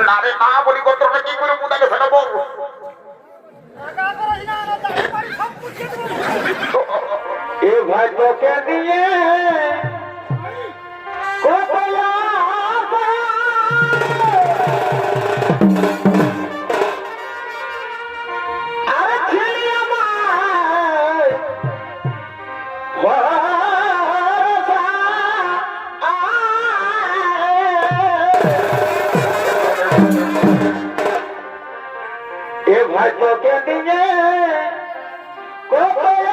না রে না বলি গোত্রটা কি করে মুদাকে ফেলে বল এ ভাই তোকে নিয়ে কোথায় আরে ছেলে আমার এ ভাই তোকে নিয়ে কোথায়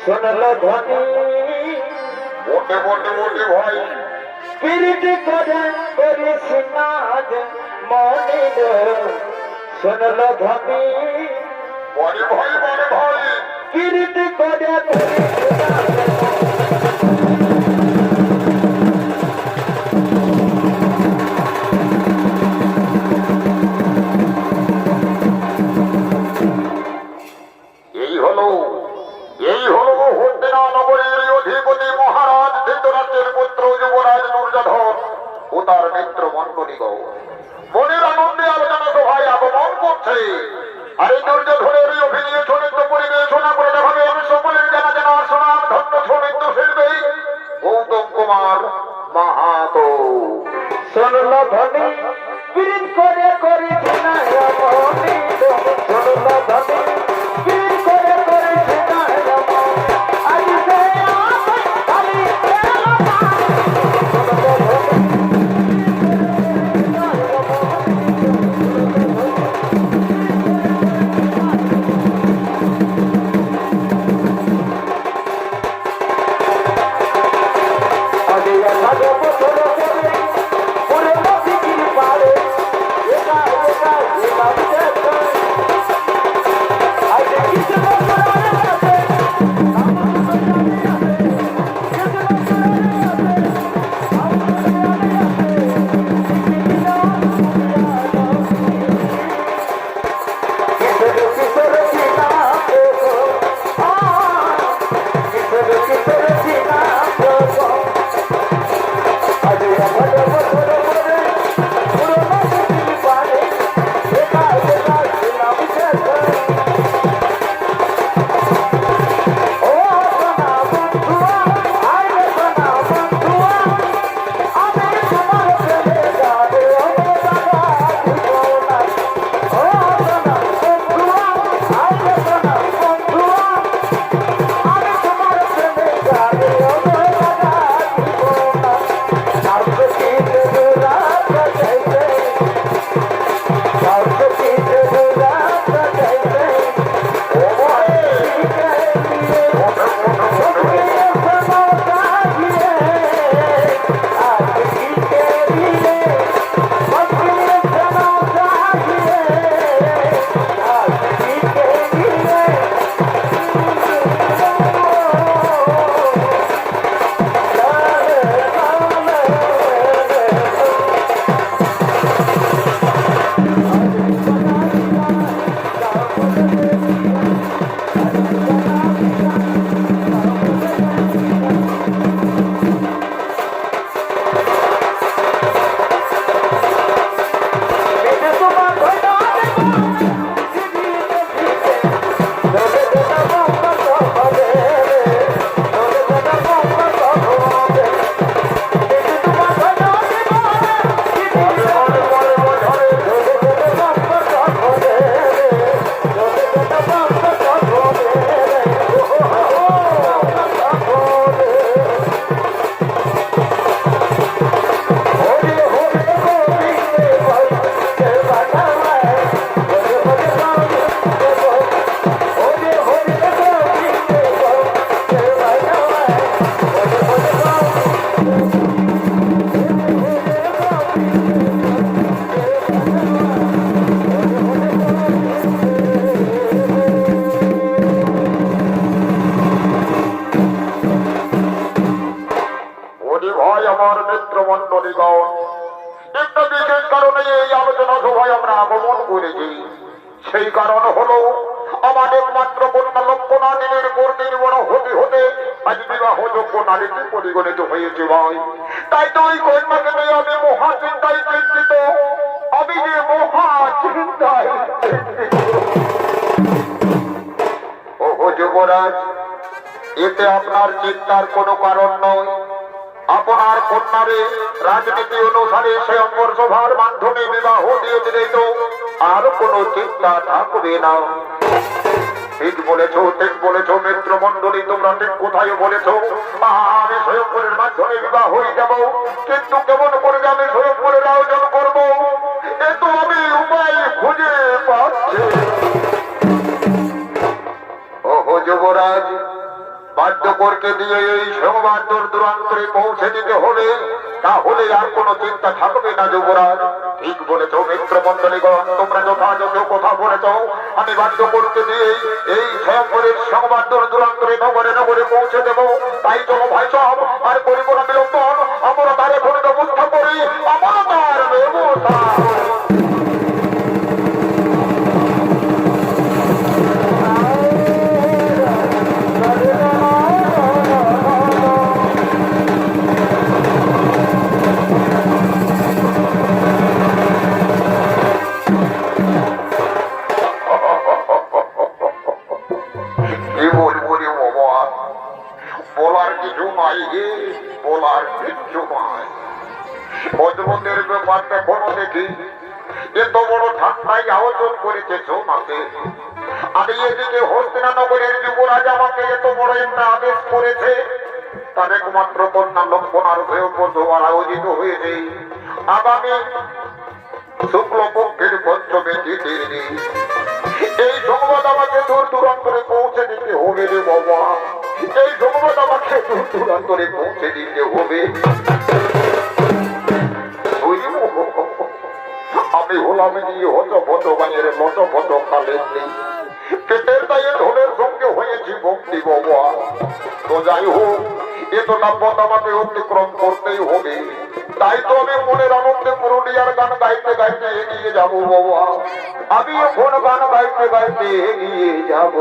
শোনলো ধ্বনি মোটে মোটে মোটে ভাই পিরিতি করে করিস নাজ মনির শোনলো ধ্বনি বড় ভাই পিরিতি করে করিস এই হলো হন্দিনা নগরীর অধিপতি মহারাজ ধৃতরাষ্ট্রের পুত্র যুবরাজ দুর্যোধন ও তার মিত্র মন্ডলীগণ মনের আনন্দে আলোচনা সভায় আগমন করছে। আর এই দুর্যোধনের অভিনয় চরিত্র পরিবেশনা করে দেখাবে আমি সকলের জানা জানা শোনার ধন্য সৌমিত্র শিল্পী গৌতম কুমার মাহাতো। শোনলো ধ্বনি পিরিত করে করিস না মনির শোনলো ধ্বনি পিরিত করে করিস না আজ সে খালি বিশেষ কারণে এই আলোচনা সভায় আমরা আগমন করেছি। সেই কারণ হলো আমার একমাত্র কন্যা লক্ষণা দিনের পর দিন বড় হতে হতে আজ বিবাহযোগ্য নারীতে পরিগণিত হয়েছে ভাই। তাই তো ওই কন্যাকে নিয়ে আমি মহা চিন্তায় চিন্তিত। আমি যে মহা চিন্তায় ও যুবরাজ, এতে আপনার চিন্তার কোনো কারণ নয়। আপনার কন্যারে রাজনীতি অনুসারে স্বয়ংবর সভার মাধ্যমে বিবাহ দিয়ে দিলে তো আর কোনো চিন্তা থাকবে না। ঠিক বলেছো, ঠিক বলেছো মিত্র মন্ডলী, তোমরা ঠিক কোথায় বলেছো। আমি স্বয়ংবরের মাধ্যমে বিবাহ হয়ে যাব, কিন্তু কেমন করে আমি স্বয়ংবরের আয়োজন করবো এ তো আমি উপায় খুঁজে পাচ্ছি। ওহো যুবরাজ, বাদ্যকরকে দিয়ে এই সংবাদ দূর দূরান্তরে পৌঁছে দিতে হবে, তাহলে আর কোনো চিন্তা থাকবে না যুবরাজ। ঠিক বলেছ মিত্র মন্ডলীগণ, তোমরা যথাযথ কথা বলেছ। আমি বাদ্যকরকে দিয়ে এই স্বয়ংবরের সংবাদ দূর দূরান্তরে নগরে নগরে পৌঁছে দেব। তাই চলো ভাই সব আর করিব না বিলম্বন, আমরা তার এখন ব্যবস্থা করি, আমরা তার ব্যবস্থা। বলার কিছু নাই গে, বলার কিচ্ছু নাই। অজবনের ব্যাপারটা কোনো দেখি এত বড় ঠান্ডায় আয়োজন করেছে মাকে। আমি এদিকে হস্তিনানগরের যুবরাজ আমাকে এত বড় একটা আদেশ করেছে, তার একমাত্র কন্যা লক্ষণার হয়ে প্রথমবার আয়োজিত হয়েছে আগামী শুক্লপক্ষের পঞ্চমী তিথির দিন। এই সংবাদ আমাকে দূর দূরান্তরে পৌঁছে দিতে হবে রে বাবা, এই সংবাদ আমাকে দূর দূরান্তরে পৌঁছে দিতে হবে। আমি হলাম নিয়ে হত ফত গানের লট ফত খালেন নেই, পেটের দায়ে ঢোলের সঙ্গে হয়েছি ভক্তি বাবা। তো যাই হোক, এতটা পথ আমাকে অতিক্রম করতেই হবে। তাই তো আমি মনের আনন্দে পুরুলিয়ার গান গাইতে গাইতে এগিয়ে যাব বাবা। আমি এখন গান গাইতে গাইতে এগিয়ে যাব।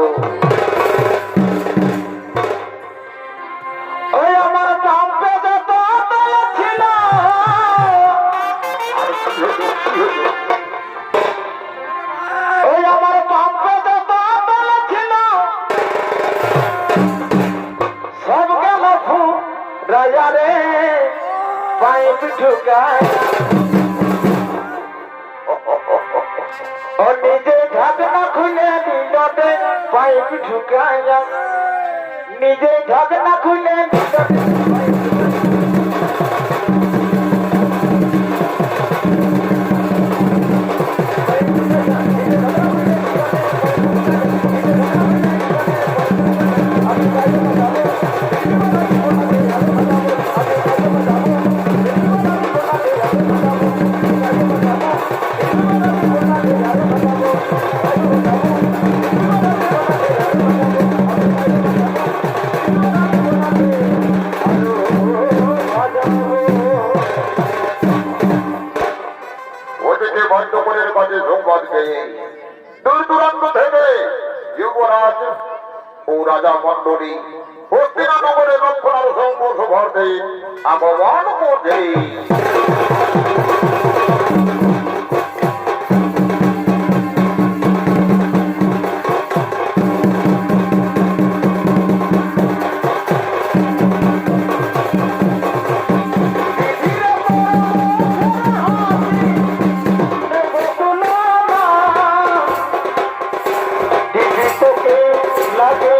ওই আমার পাম্পে যত তল ছিল, ওই আমার পাম্পে যত তল ছিল, সব গেল রাজা রে পাইপ ঢুকায়। ও নিজে ঢাকনা খুলে দিলতে পাইপ ঢুকায়, নিজে ঢাকনা খুলে দিলতে। ওদিকে বন্ধুপুরের কাছে সংবাদ পেয়ে দূর দূরান্ত থেকে যুবরাজ ও রাজা মন্ডলী হস্তিনানগরে লক্ষণার সংঘর্ষ ভরতে আগমন করছে। লাগে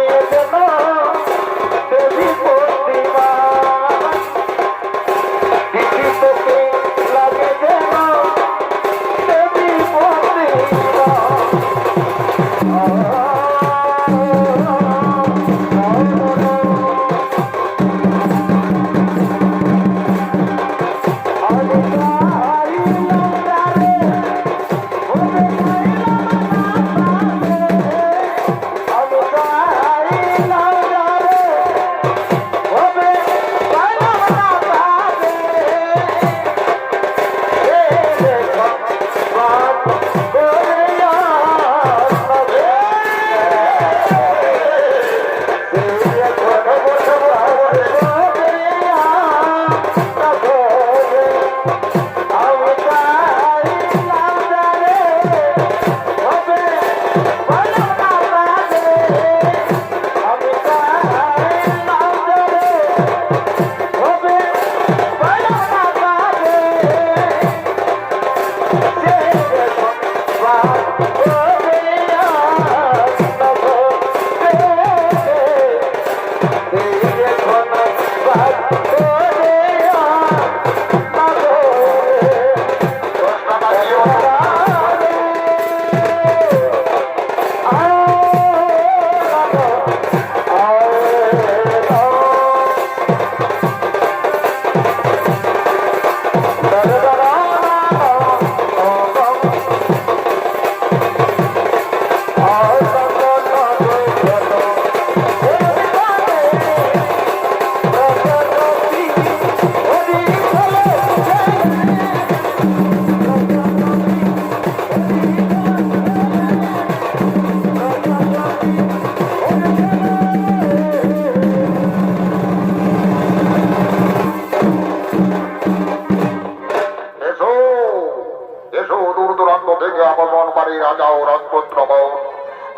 এসো দূর দূরান্ত থেকে আগমনকারী রাজা ও রাজপুত্রগণ,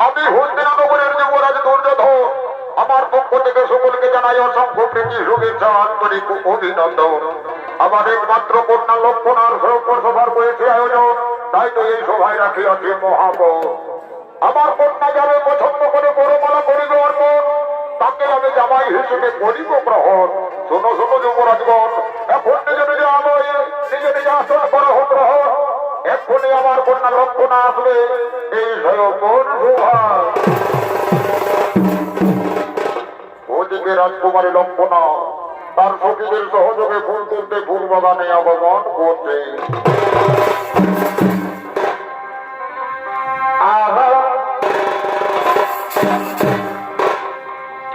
আমি হস্তিনানগরের যুবরাজ দুর্যোধন, আমার পক্ষ থেকে সকলকে জানাই অসংখ্য প্রীতি শুভেচ্ছা আন্তরিক অভিনন্দন। আমার একমাত্র কন্যা লক্ষণার সভার করেছে আয়োজন, তাই তো এই সভায় রাখিয়াছে মহাপদ। আমার কন্যা যাবে পছন্দ করে বড়মালা করিবে অর্পণ, তাকে আমি জামাই হিসেবে করিব গ্রহণ। শোনো শোনো যুবরাজগণ, এখন নিজে নিজে আলোয় নিজে নিজে আসন করা হোক গ্রহণ। এক্ষুনি আমার কন্যা লক্ষণা আসবে এই স্বয়ং শোভা। ওদিকে রাজকুমারী লক্ষণা তার সখীদের সহযোগে ফুল তুলতে ফুল বাগানে আগমন করছে।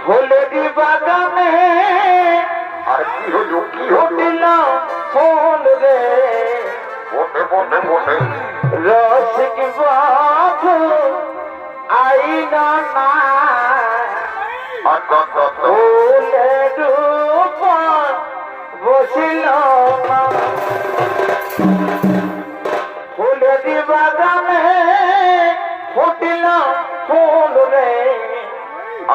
ফুলেরি বাগানে আর কি হলো কি হলো? ফুল রে বটে বটে বটে রসিক বাবু আইনা না আচ্ছা আচ্ছা আচ্ছা। ফুলের উপর বসিল না ফুলেরি বাগানে ফুটিল ফুল রে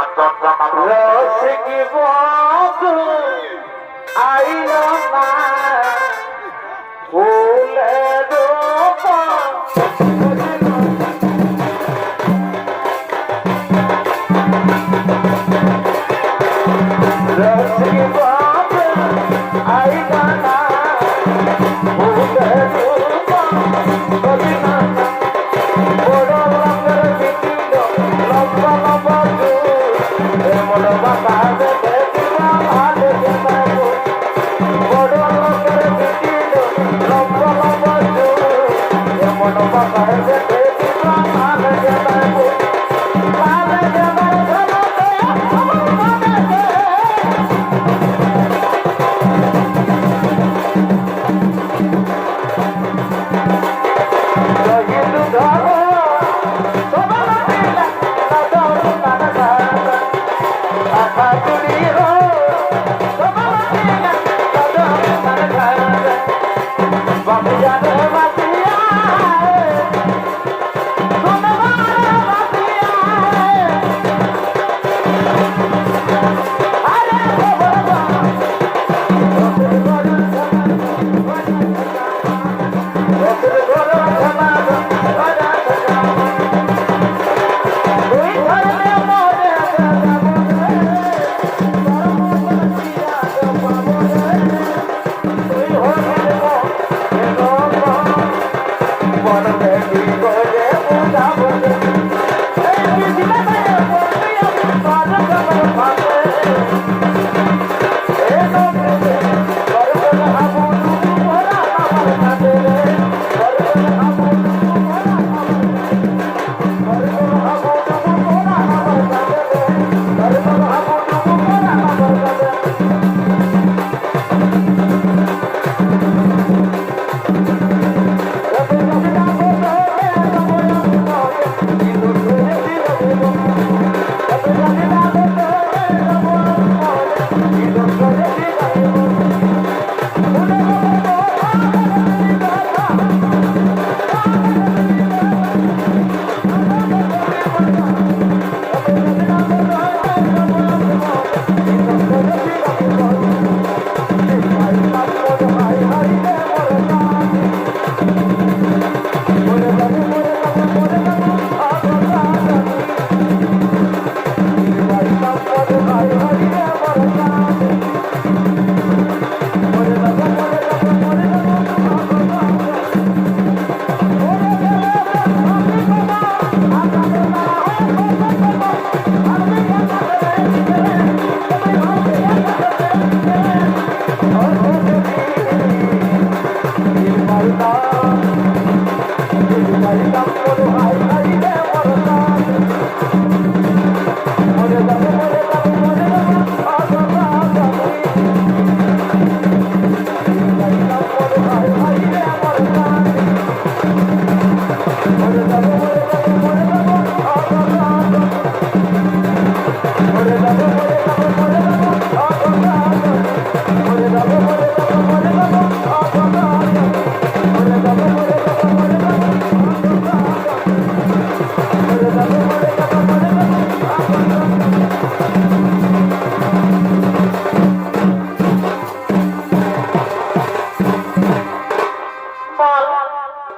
আচ্ছা আচ্ছা মামা। রসিক বাবু আইল না ফুলের উপর বসিল রসিক বাবু আইল না ফুলের উপর বসিল না বড় রঙের বিচিল লম্বা লম্বা চুল এমন বাবা দেখিবা ভালো দেখাবো বড় রঙের বিচিল লম্বা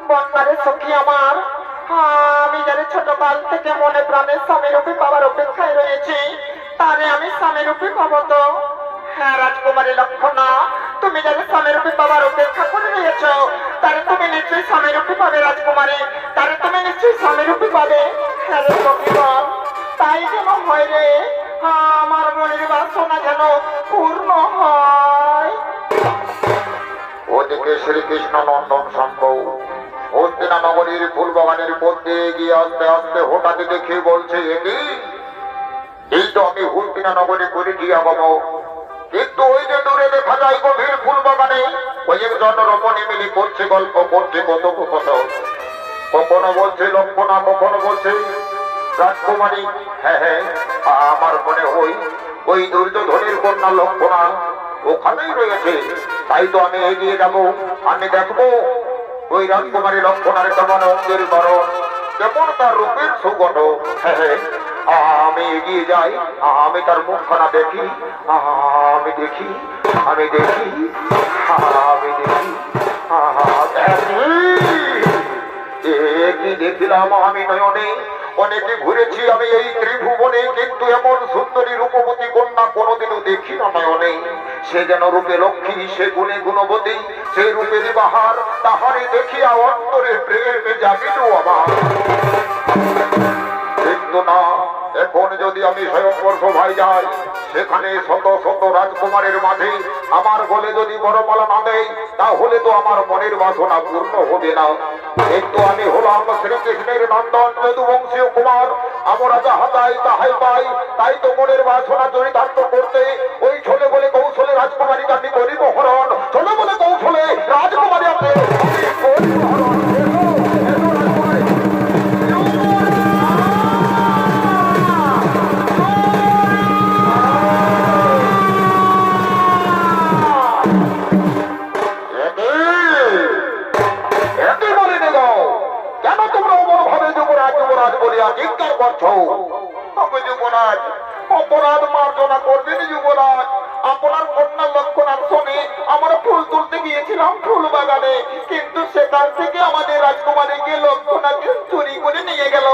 বন্যারে সখী আমার, আমি জানি ছোটকাল থেকে মনে প্রাণে স্বামীরূপী পাওয়ার অপেক্ষায় রয়েছি, তারে আমি স্বামীরূপী পাবো তো? হ্যাঁ রাজকুমারী লক্ষণা, তুমি জানি স্বামীরূপী পাওয়ার অপেক্ষা করে রয়েছ, তারে তুমি নিশ্চয়ই স্বামীরূপী পাবে রাজকুমারী, তারে তুমি নিশ্চয়ই স্বামীরূপী পাবে। হ্যাঁ রে সখী বল, তাই যেন হয় রে, আমার মনের বাসনা যেন পূর্ণ হয়। ওদিকে শ্রীকৃষ্ণ নন্দন সম্ভব হস্তিনা নগরীর ফুলবাগানের মধ্যে গিয়ে আস্তে আস্তে হঠাৎ দেখে বলছে, এই তো আমি হস্তিনা নগরী করে গিয়ে আগম। কিন্তু ওই যে দূরে দেখা যায় গভীর ফুলবাগানে কয়েকজন রমণী মিলি করছে, গল্প করছে কত কত, কখনো বলছে লক্ষণা, কখনো বলছে রাজকুমারী। হ্যাঁ হ্যাঁ, আমার মনে হয় ওই দুর্যোধনের কন্যা লক্ষণা ওখানেই রয়েছে। তাই তো আমি এগিয়ে যাব, আমি দেখবো ওই রাজকুমারী লক্ষণার কেমন অঙ্গের বরণ, কেমন তার রূপের সুগন্ধ। হ্যাঁ হ্যাঁ, আমি এগিয়ে যাই, আমি তার মুখখানা দেখি, আমি দেখি, আমি দেখি, আমি দেখি। কি দেখিলাম আমি নয়নে, অনেকে ঘুরেছি আমি এই ত্রিভুবনে, কিন্তু এমন সুন্দরী রূপবতী কন্যা কোনোদিনও দেখি না নয়নে। সে যেন রূপে লক্ষ্মী, সে গুণে গুণবতী, সে রূপেরই বাহার, তাহারে দেখিয়া অন্তরে প্রেমে জাগিল আমার। কিন্তু না, এখন যদি আমি স্বয়ংবর সভায় যাই, সেখানে শত শত রাজকুমারের মাঝে আমার গলে যদি বড়মালা না দেয়, তাহলে তো আমার মনের বাসনা পূর্ণ হবে না। কিন্তু আমি হলাম শ্রীকৃষ্ণের নন্দন যদুবংশীয় কুমার, আমরা যাহা চাই তাহাই পাই। তাই তো মনের বাসনা চরিতার্থ করতে ওই ছোলে বলে কৌশলে রাজকুমারী আমি করিব হরণ, ছোলে বলে কৌশলে রাজকুমারী আমি করিব হরণ। অপরাধ মার্জনা করবেন যুবরাজ। আপনার কন্যা লক্ষণার শোনে আমরা ফুল তুলতে গিয়েছিলাম ফুল বাগানে, কিন্তু সেখান থেকে আমাদের রাজকুমারীকে লক্ষণাকে চুরি করে নিয়ে গেল,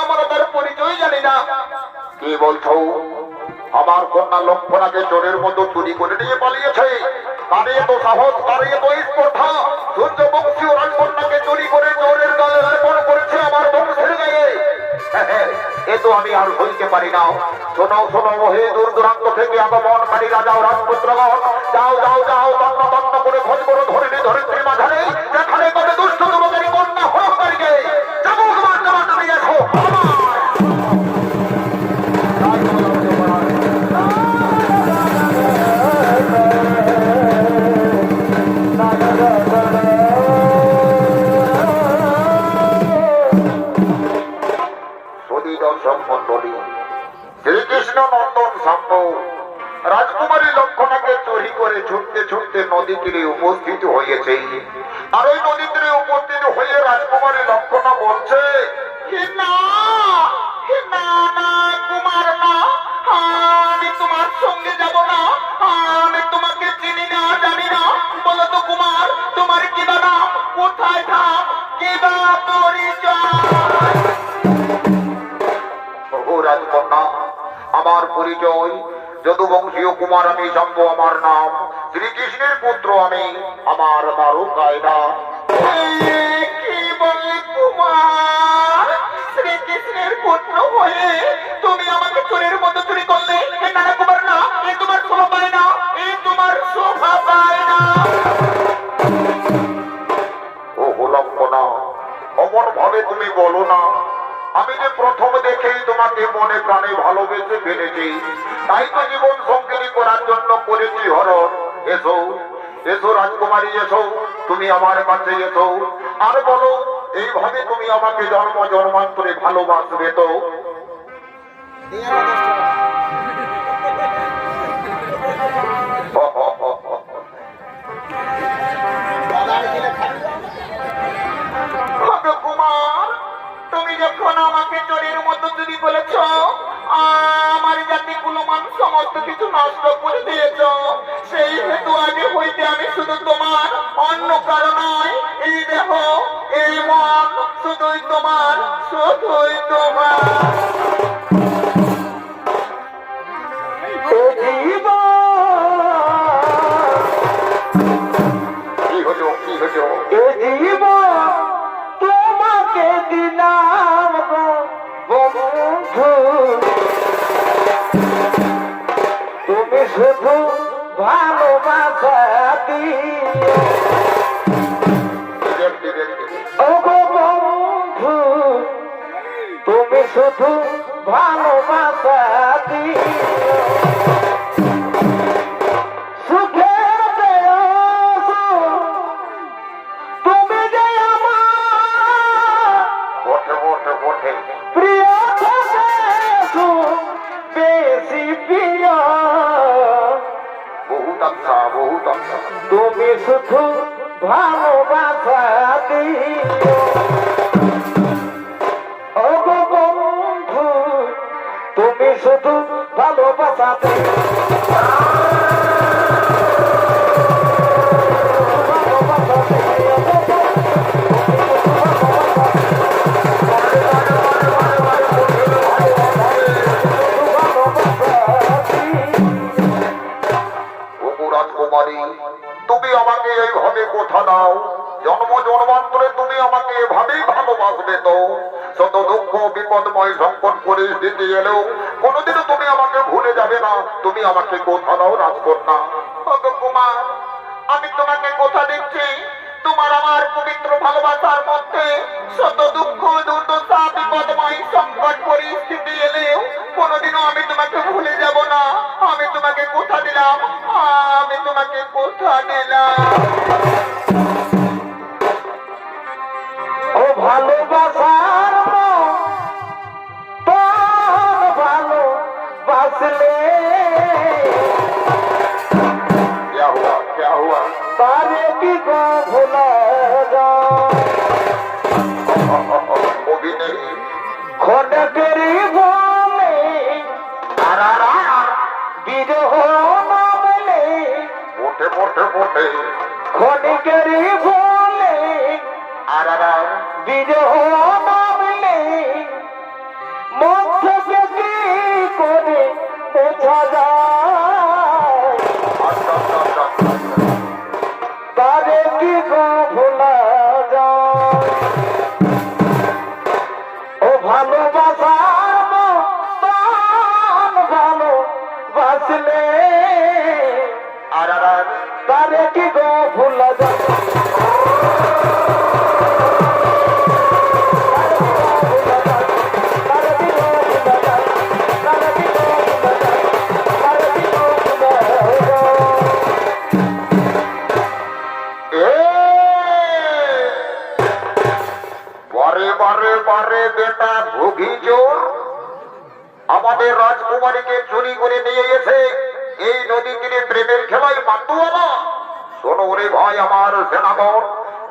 আমরা তার পরিচয় জানি না। কি বলছো? আমার কন্যা লক্ষণাকে চোরের মতো চুরি করে নিয়ে পালিয়েছে? তারে এত সাহস, তারে এত স্পর্ধা, সূর্যবংশীয় রাজকন্যাকে চুরি করে চোরের গালে অর্পণ করেছে আমার বংশের গায়ে। এ তো আমি আর হইতে পারি না। শোনো শোনো, হে দূর দূরান্ত থেকে আগমনকারী রাজাও রাজপুত্রগণ, যাও যাও যাও, তন্ন তন্ন করে খোঁজ করো ধরিনি ধরিত্রী মাঝারে, যেখানে তবে দুষ্ট দুর্গের কন্যা হরণকারীকে চাবুক মারতে মারতে নিয়ে এসো। শ্রীকৃষ্ণ নন্দন সাম্য রাজকুমারী লক্ষণাকে চুরি করে ছুটতে ছুটতে নদী তীরে উপস্থিত হয়েছে। আর ওই নদী তীরে উপস্থিত হয়ে রাজকুমারী লক্ষণা বলছে, না না না কুমার, না, আমি তোমার সঙ্গে যাব না, আমি তোমাকে চিনি না জানি না। বলো তো কুমার, তোমার কি বা নাম, কোথায় থাম, কি বা পরিচয়? রাজকন্যা, আমার পরিচয় যদুবংশীয় কুমার, আমি জানব, আমার নাম শ্রীকৃষ্ণের পুত্র আমি, আমার দ্বারকায় না। কি বলে কুমার, শ্রীকৃষ্ণের পুত্র হয়ে তুমি আমাকে চোরের মতো চুরি করলে? না না কুমার, না, এ তোমার শোভা পায় না, এ তোমার শোভা পায় না। ও লক্ষণা, অমন ভাবে তুমি বলো না। আমি যে প্রথম দেখেই তোমাকে মনে প্রাণে ভালোবেসে ফেলেছি, তাই তো জীবন সঙ্গিনী করার জন্য করেছি হরণ। এসো এসো রাজকুমারী, এসো, তুমি আমার কাছে এসো, আর বলো এইভাবে তুমি আমাকে জন্ম জন্মান্তরে ভালোবাসবে তো? কুমার, তুমি যখন আমাকে চোরের মতো চুরি বলেছ, আমার জাতি কুলমান সমস্ত কিছু নষ্ট করে দিয়েছ, সে সেই হেতু আগে হইতে আমি শুধু তোমার, অন্য কারো নয়। এই দেহ, এই মন শুধুই তোমার, শুধুই তোমার। এ জীবন কি হলো কি হলো? এ জীবন তোমাকে দিলাম গো বন্ধু, তুমি শুধু ভালোবাসা দিও ও গো বন্ধু, তুমি শুধু ভালোবাসা দিও। সুখের দেশ তুমি যে আমার বটে বটে বটে। প্রিয় দেশ, বেশি প্রিয় বহুত আচ্ছা বহুত আচ্ছা। তুমি শুধু ভালোবাসা দিও ও গো বন্ধু, তুমি শুধু ভালোবাসা দিও। ওগো রাজকুমারী, তুমি আমাকে এইভাবে কথা দাও, জন্ম জন্মান্তরে তুমি আমাকে এভাবেই ভালোবাসবে তো? শত দুঃখ বিপদময় সংকট পরিস্থিতি এলেও কোনোদিনও তুমি আমাকে ভুলে যাবে না। তুমি আমাকে কথা দাও রাজকন্যা। ওগো কুমার, আমি তোমাকে কথা দিচ্ছি, তোমার আমার পবিত্র ভালোবাসার মধ্যে শত দুঃখ দুর্দশা বিপদময় সংকট পরিস্থিতি এলেও কোনোদিনও আমি তোমাকে ভুলে যাব না। আমি তোমাকে কথা দিলাম, আমি তোমাকে কথা দিলাম। ও ভালোবাসার তোর ভালোবাসলে क्या हुआ? তারে কি গো ভোলা যায়? वो भी नहीं। খোডকেরি বলে বিরহ নামলে, मोटे मोटे मोटे। খোডকেরি বলে বিরহ নামলে, মন থেকে কি করে বোঝা যায়? अच्छा अच्छा अच्छा তারে কি গো ভোলা যায়? ও ভালোবাসার মতন ভালোবাসলে তারে কি গো ভোলা যায়? তারে কি গো ভোলা যায়? তারে কি গো ভোলা যায়? তারে কি গো ভোলা যায়? বারে বারে বারে বেটা ভুগি চোর আমাদের রাজকুমারীকে চুরি করে নিয়ে এসে এই নদী তীরে প্রেমের খেলায় মাতুয়ালা। শোনো রে ভাই আমার সেনাগণ,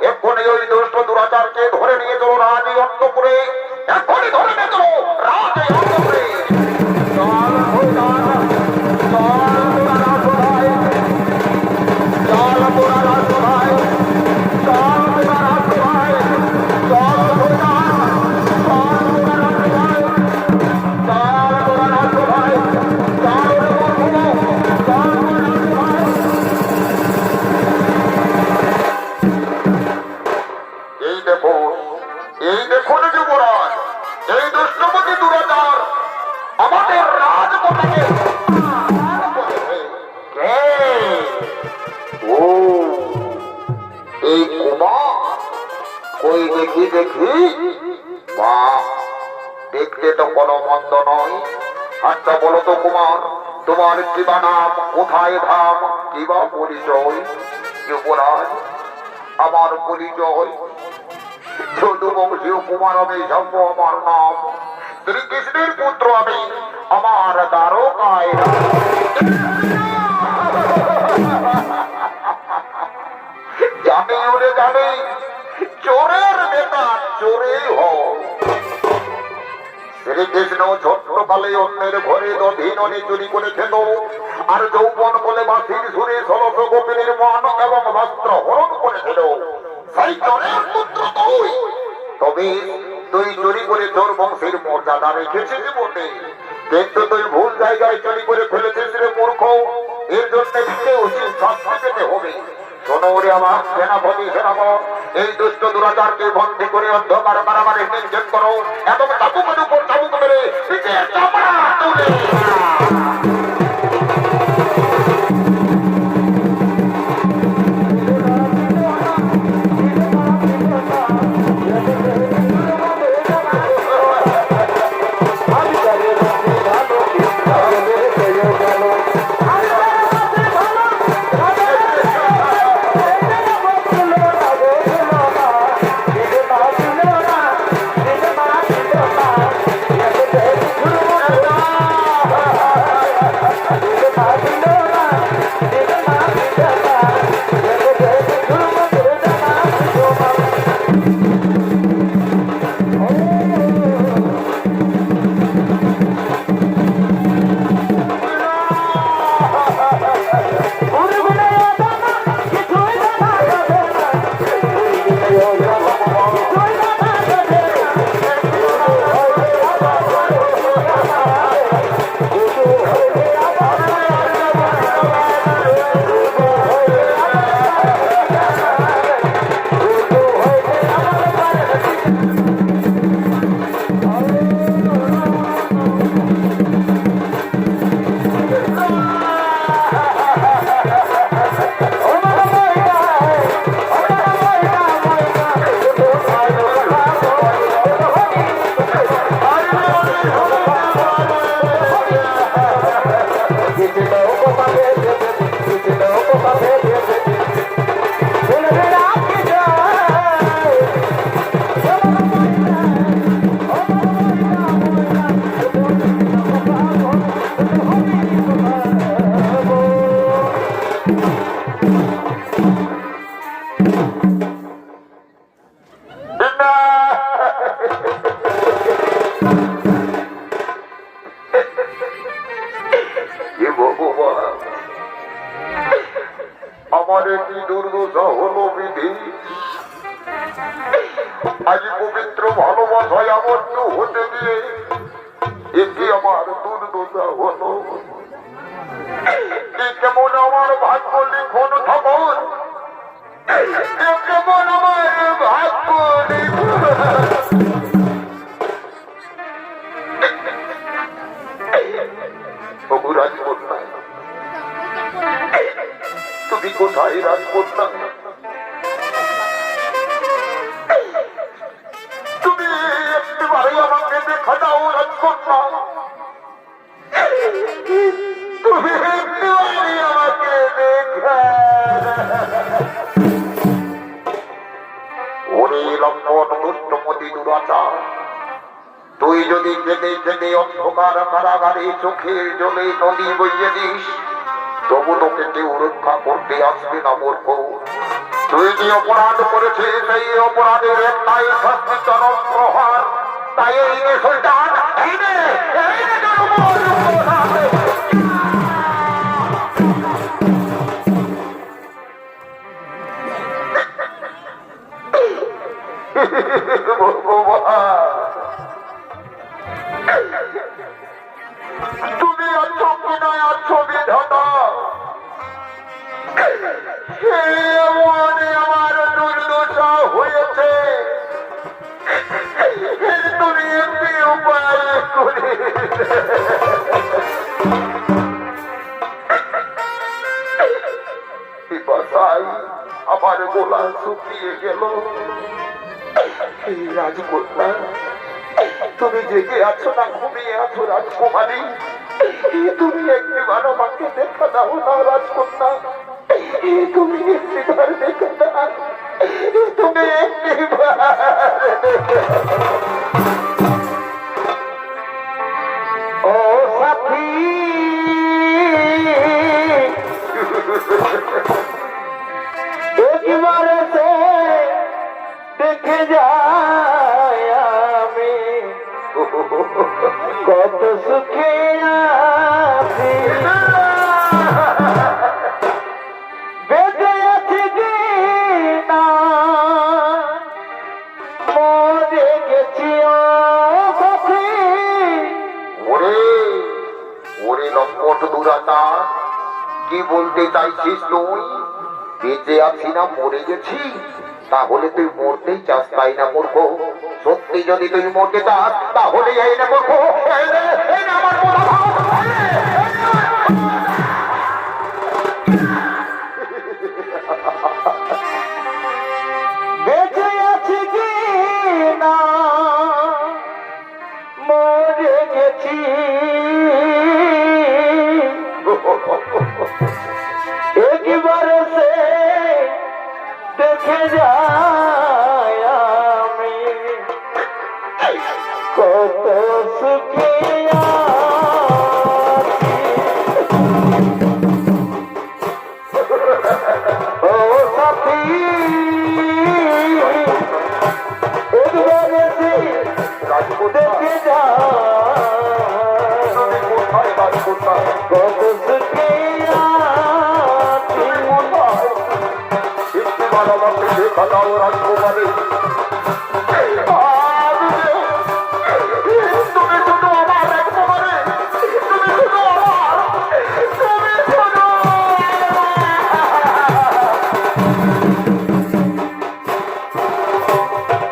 এক্ষুনি ওই দুষ্ট দুরাচারকে ধরে নিয়ে চলো রাজি অন্তপুরে, এক্ষুনি ধরে নিয়ে চলো রাজি অন্তপুরে। চল তোরা রাজসভায়, চল তোরা রাজসভায়, চল তোরা রাজসভায়, চল তোরা, চল তোরা রাজসভায়, চল তোরা রাজসভায়, চল রে বন্ধু, চল তোরা রাজসভায়। এই দেখুন যুবরাজ, এই দুষ্টমতি দুরাচার আমাদের রাজকন্যাকে আপমান করেছে। কে? ও এই কুমার, কই দেখি দেখি। বাহ, দেখতে তো কোনো মন্দ নয়। আচ্ছা বলো তো কুমার, তোমার কিবা নাম, কোথায় ধাম, কিবা পরিচয়? যুবরাজ, আমার পরিচয় যদুবংশীয় কুমার আমি শম্ভ আমার নাম, শ্রীকৃষ্ণের পুত্র আমি, আমার দ্বারকায় জানি ওরে জানি, চোরের বেটা চোরেই হোক। শ্রীকৃষ্ণ ছোট্টকালে অন্যের ঘরে দধি ননি চুরি করে খেত, আর যৌবন বলে বাঁশির সুরে ষোলশ গোপিনীর মন এবং বস্ত্র হরণ করেছিল। সেই জনের পুত্র তুই, তবে তুই চুরি করে তোর বংশের মর্যাদা রেখেছিস বটে, কিন্তু তুই ভুল জায়গায় চুরি করে ফেলেছিস রে মূর্খ। এর জন্য দিতে উচিত শাস্তি পেতে হবে। শোনো রে আমার সেনাপতি সেনাপত, এই দুষ্ট দুরাচারকে বন্দী করে অন্ধকার কারাগারে নিক্ষেপ করো এবং চাবুকের উপর চাবুক মেরে পিঠের চামড়া তুলে আমার কি দুর্দশা হলো বিধি। আজ পবিত্র ভালোবাসায় আবদ্ধ হতে গিয়ে এটি আমার দুর্দশা হলো। কেমন আমার ভাগ্য লিখন ঠাকুর, কেমন আমার ভাগ্য লিখন। তবু রাজকন্যা, তুমি কোথায় রাজকন্যা? তুমি একটিবারে আমাকে দেখা দাও রাজকন্যা, তুমি একটিবারে আমাকে দেখা। ওরে লম্বন দুষ্টমতি দুরাচার, তুই যদি কেঁদে কেঁদে অন্ধকার কারাগারে চোখের জলে নদী বইয়ে দিস, তবু তোকে কেউ রক্ষা করতে আসবে না মূর্খ। তুই যে অপরাধ করেছিস সেই অপরাধের একটাই শাস্তি চরম প্রহার। তাই এই নে সুলতান, এই নে, এই নে তোর উপর তুমি আছো কিনা আছো বিধাতা, আমার দুর্দশা হয়েছে, তুমি একটি উপায় করে আমার গোলা শুকিয়ে গেল। রাজকন্যা, তুমি জেগে আছো না ঘুমিয়ে আছো রাজকুমারী? তুমি একটিবার আমাকে দেখা দাও না রাজকন্যা, তুমি একটিবার দেখা দাও, তুমি একটিবার। ও সাথী, একবারে সে দেখে যায় আমি কত সুখে আছি বেঁচে আছি দিনা মরে গেছি ও সাথী ওরে ওরে লম্পট দুরাতা, কি বলতে চাইছিস তুই? বেঁচে আছি না মরে গেছি? তাহলে তুই মরতেই চাস তাই না মূর্খ? সত্যি যদি তুই মরতে চাস তাহলে এই না মূর্খ, এই না আমার পোড়া ভাব, বেঁচে আছি কি না মরে গেছি একবার সে দেখে যায় আমি কত সুখে আছি ও সাথী একবার সে দেখে যায় কোথায় বাস কোথায়? কত সুখে আছি একটিবার আমাকে দেখা দাও রাজকুমারী। তুমি শুধু আমার রাজকুমারী, তুমি শুধু আমার, তুমি শুধু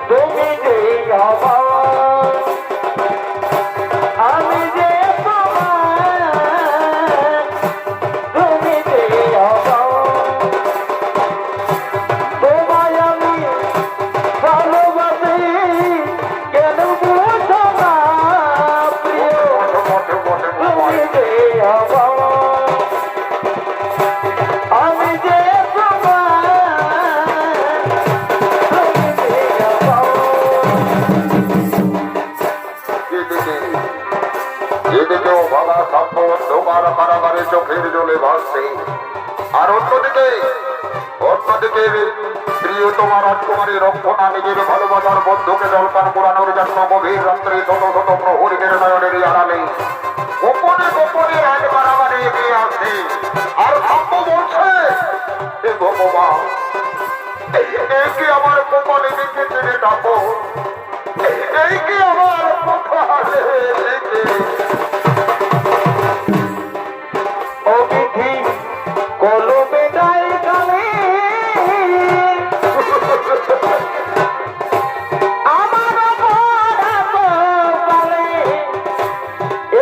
তুমি যে আমার আমি যে তোমার তুমি যে আমার তোমায় আমি ভালোবাসি কেন বুঝো না প্রিয় তুমি যে আমার আমি যে তোমার তুমি যে আমার এদিকেও ভাবা সাধ্য তোমার কারাগারে চোখের জলে ভাসছে, আর অন্যদিকে প্রিয় তোমার রাজকুমারী রক্ষণা নিজের ভালোবাসার বন্ধুকে জলপান করানোর জন্য গভীর রাত্রে শত শত প্রহরীদের নয়নের আড়ালে গোপনে গোপনে রাজ কারাগারে এগিয়ে আসছে, আর ভাগ্য বলছে হে ভগবান, একে আমার কপালে লিখে টেনে ডাকো, এই কি আমার কপালে লিখে অবিধি কলমে গায়ে গালে আমার বলে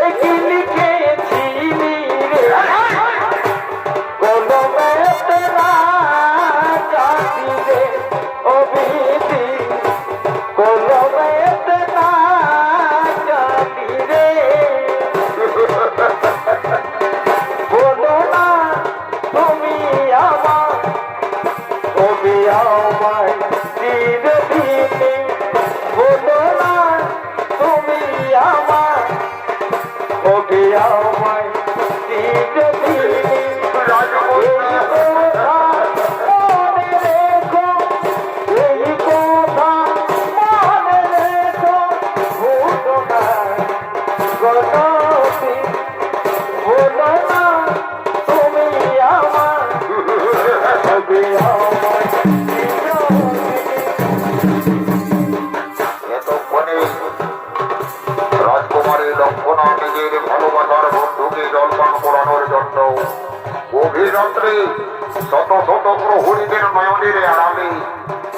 একি লিখেছিলি রে কলমে তেরা কাটি রে অবিধি কলমে তেরা কাটি রে বলো না তুমি আমার তুমি আমায় দিনে দিনে বলো না তুমি আমার তুমি আমায় দিনে দিনে এই কথা মনে রেখো ভুলো না গণতি বলো না তুমি আমার তুমি আমায় এতক্ষণে রাজকুমারী লক্ষণা নিজের ভালোবাসার বন্ধুকে জলপান করানোর জন্য গভীর রাত্রে শত শত প্রহরীদের নয়নের আড়ালে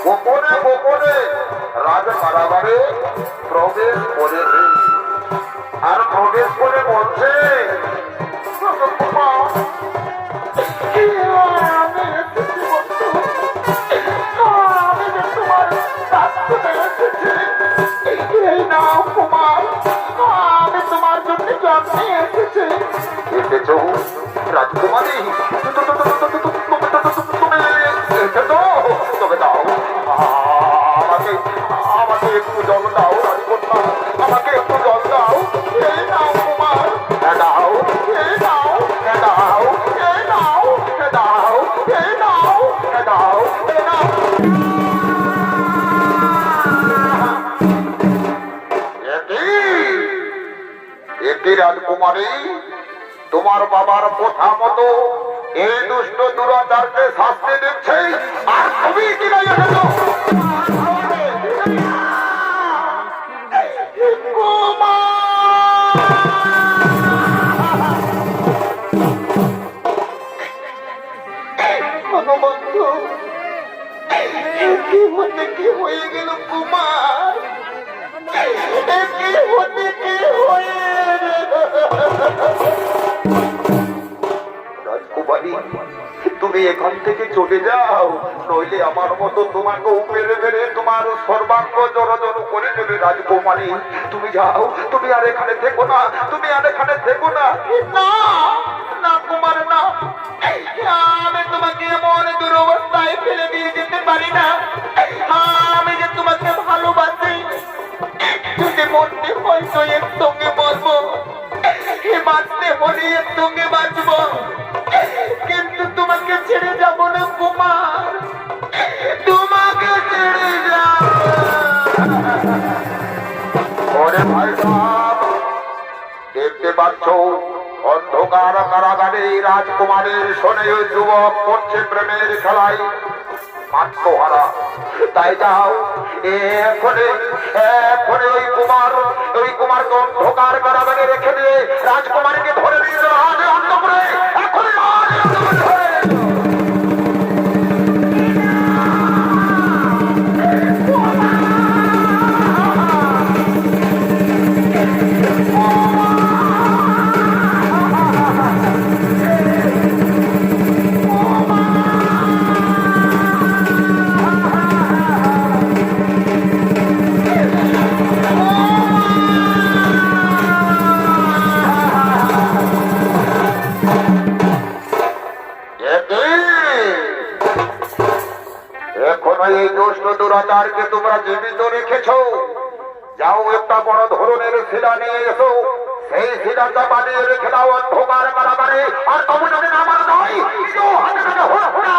গোপনে গোপনে রাজ কারাগারে প্রবেশ করেছে, আর প্রবেশ করে বলছে এসেছো রাজকুমারী, তুমি এসেছো, তবে দাও আমাকে আমাকে একটু জল দাও রাজকন্যা, আমাকে একটু জল দাও, এই নাও কুমার, দাও, এই নাও, দাও, এই নাও, দাও, এই নাও, দাও, এই নাও। একই রাজকুমারী, তোমার বাবার কথা মতো এই দুষ্ট দুরাচারকে শাস্তি দিচ্ছে, আর তুমি কি না এসেছো? বন্ধু, কি হতে কি হয়ে গেল কুমার, কি হতে কি হয়ে গেল? রাজকুমারী, তুমি এখান থেকে চলে যাও, নইলে আমার মতো তোমাকে মেরে মেরে তোমার সর্বাঙ্গ জড়জড় করে দেবে। রাজকুমারী, তুমি যাও, তুমি আর এখানে থেকো না, তুমি আর এখানে থেকো না। না না কুমার, না, আমি তোমাকে এমন দুরবস্থায় ফেলে দিয়ে যেতে পারি না। আমি যে তোমাকে ভালোবাসি, যদি মরতে হয় তো এর সঙ্গে মরবো, বাঁচতে হলে এর সঙ্গে বাঁচবো, কিন্তু তোমাকে ছেড়ে যাব না কুমার, তোমাকে ছেড়ে যাব। ওরে ভাই সাহেব, দেখতে পাচ্ছ অন্ধকার কারাগারে রাজকুমারীর শোনে ওই যুবক করছে প্রেমের খেলায় আত্মহারা। তাই যাও, এক্ষণে এক্ষণে ওই কুমারকে অন্ধকার কারাগারে রেখে দিয়ে রাজকুমারীকে ধরে নিয়ে যাও, আজ অন্তপুরে, এক্ষণে আজ অন্তপুরে ধরে। এখনো এই দুষ্ট দুরাচারকে তোমরা জীবিত রেখেছ, যাও একটা বড় ধরনের শিলা নিয়ে এসো, সেই শিলাটা বানিয়ে রেখে দাও অন্ধকার কারাগারে। আর তবে যদি আমার নয়, হাতে হাতে হুড়া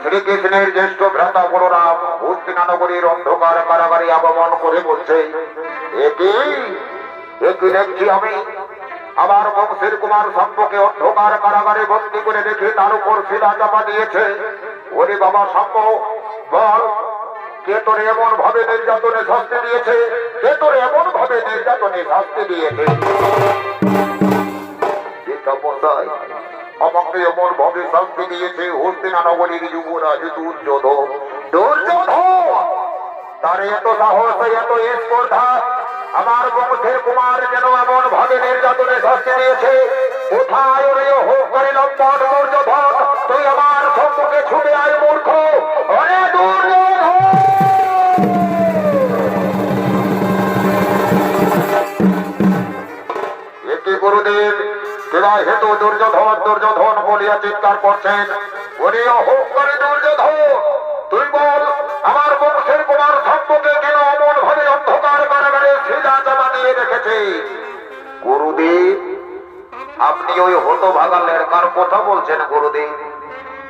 শ্রীকৃষ্ণের জ্যেষ্ঠ ভ্রাতা বলরাম হস্তিনানগরীর অন্ধকার কারাগারে আগমন করে বলছে, একই দেখছি আমি আমার বংশের কুমার শম্ভকে অন্ধকার কারাগারে বন্দী করে রেখে তার উপর শিলা চাপা দিয়েছে। ওরে বাবা শম্ভ, বল, কে তোর এমন ভাবে নির্যাতনে শাস্তি দিয়েছে? কে তোর এমন ভাবে নির্যাতনে শাস্তি দিয়েছে? আমাকে এমন ভাবে শাস্তি দিয়েছে হস্তিনানগরীর যুবরাজ দুর্যোধন। তার এত সাহস, এত স্পর্ধা, আমার বংশের কুমার যেন এমন ভাবে নির্যাতনে শাস্তি দিয়েছে। কোথায় রে হোক করে লম্পট দুর্যোধন, তুই আমার সম্মুখে ছুটে আয় মূর্খ। ওরে দুর্যোধন! বিবাহ হেতু দুর্যোধন দুর্যোধন বলিয়া চিৎকার করছেন। ওরে অহংকারী দুর্যোধন, তুই বল আমার বংশের কুমার সম্পর্কে কেন অমন ভাবে অন্ধকার কারাগারে সিধা জামা দিয়ে রেখেছে? গুরুদেব, আপনি ওই হতভাগা লড়কার কথা বলছেন गुरुदेव।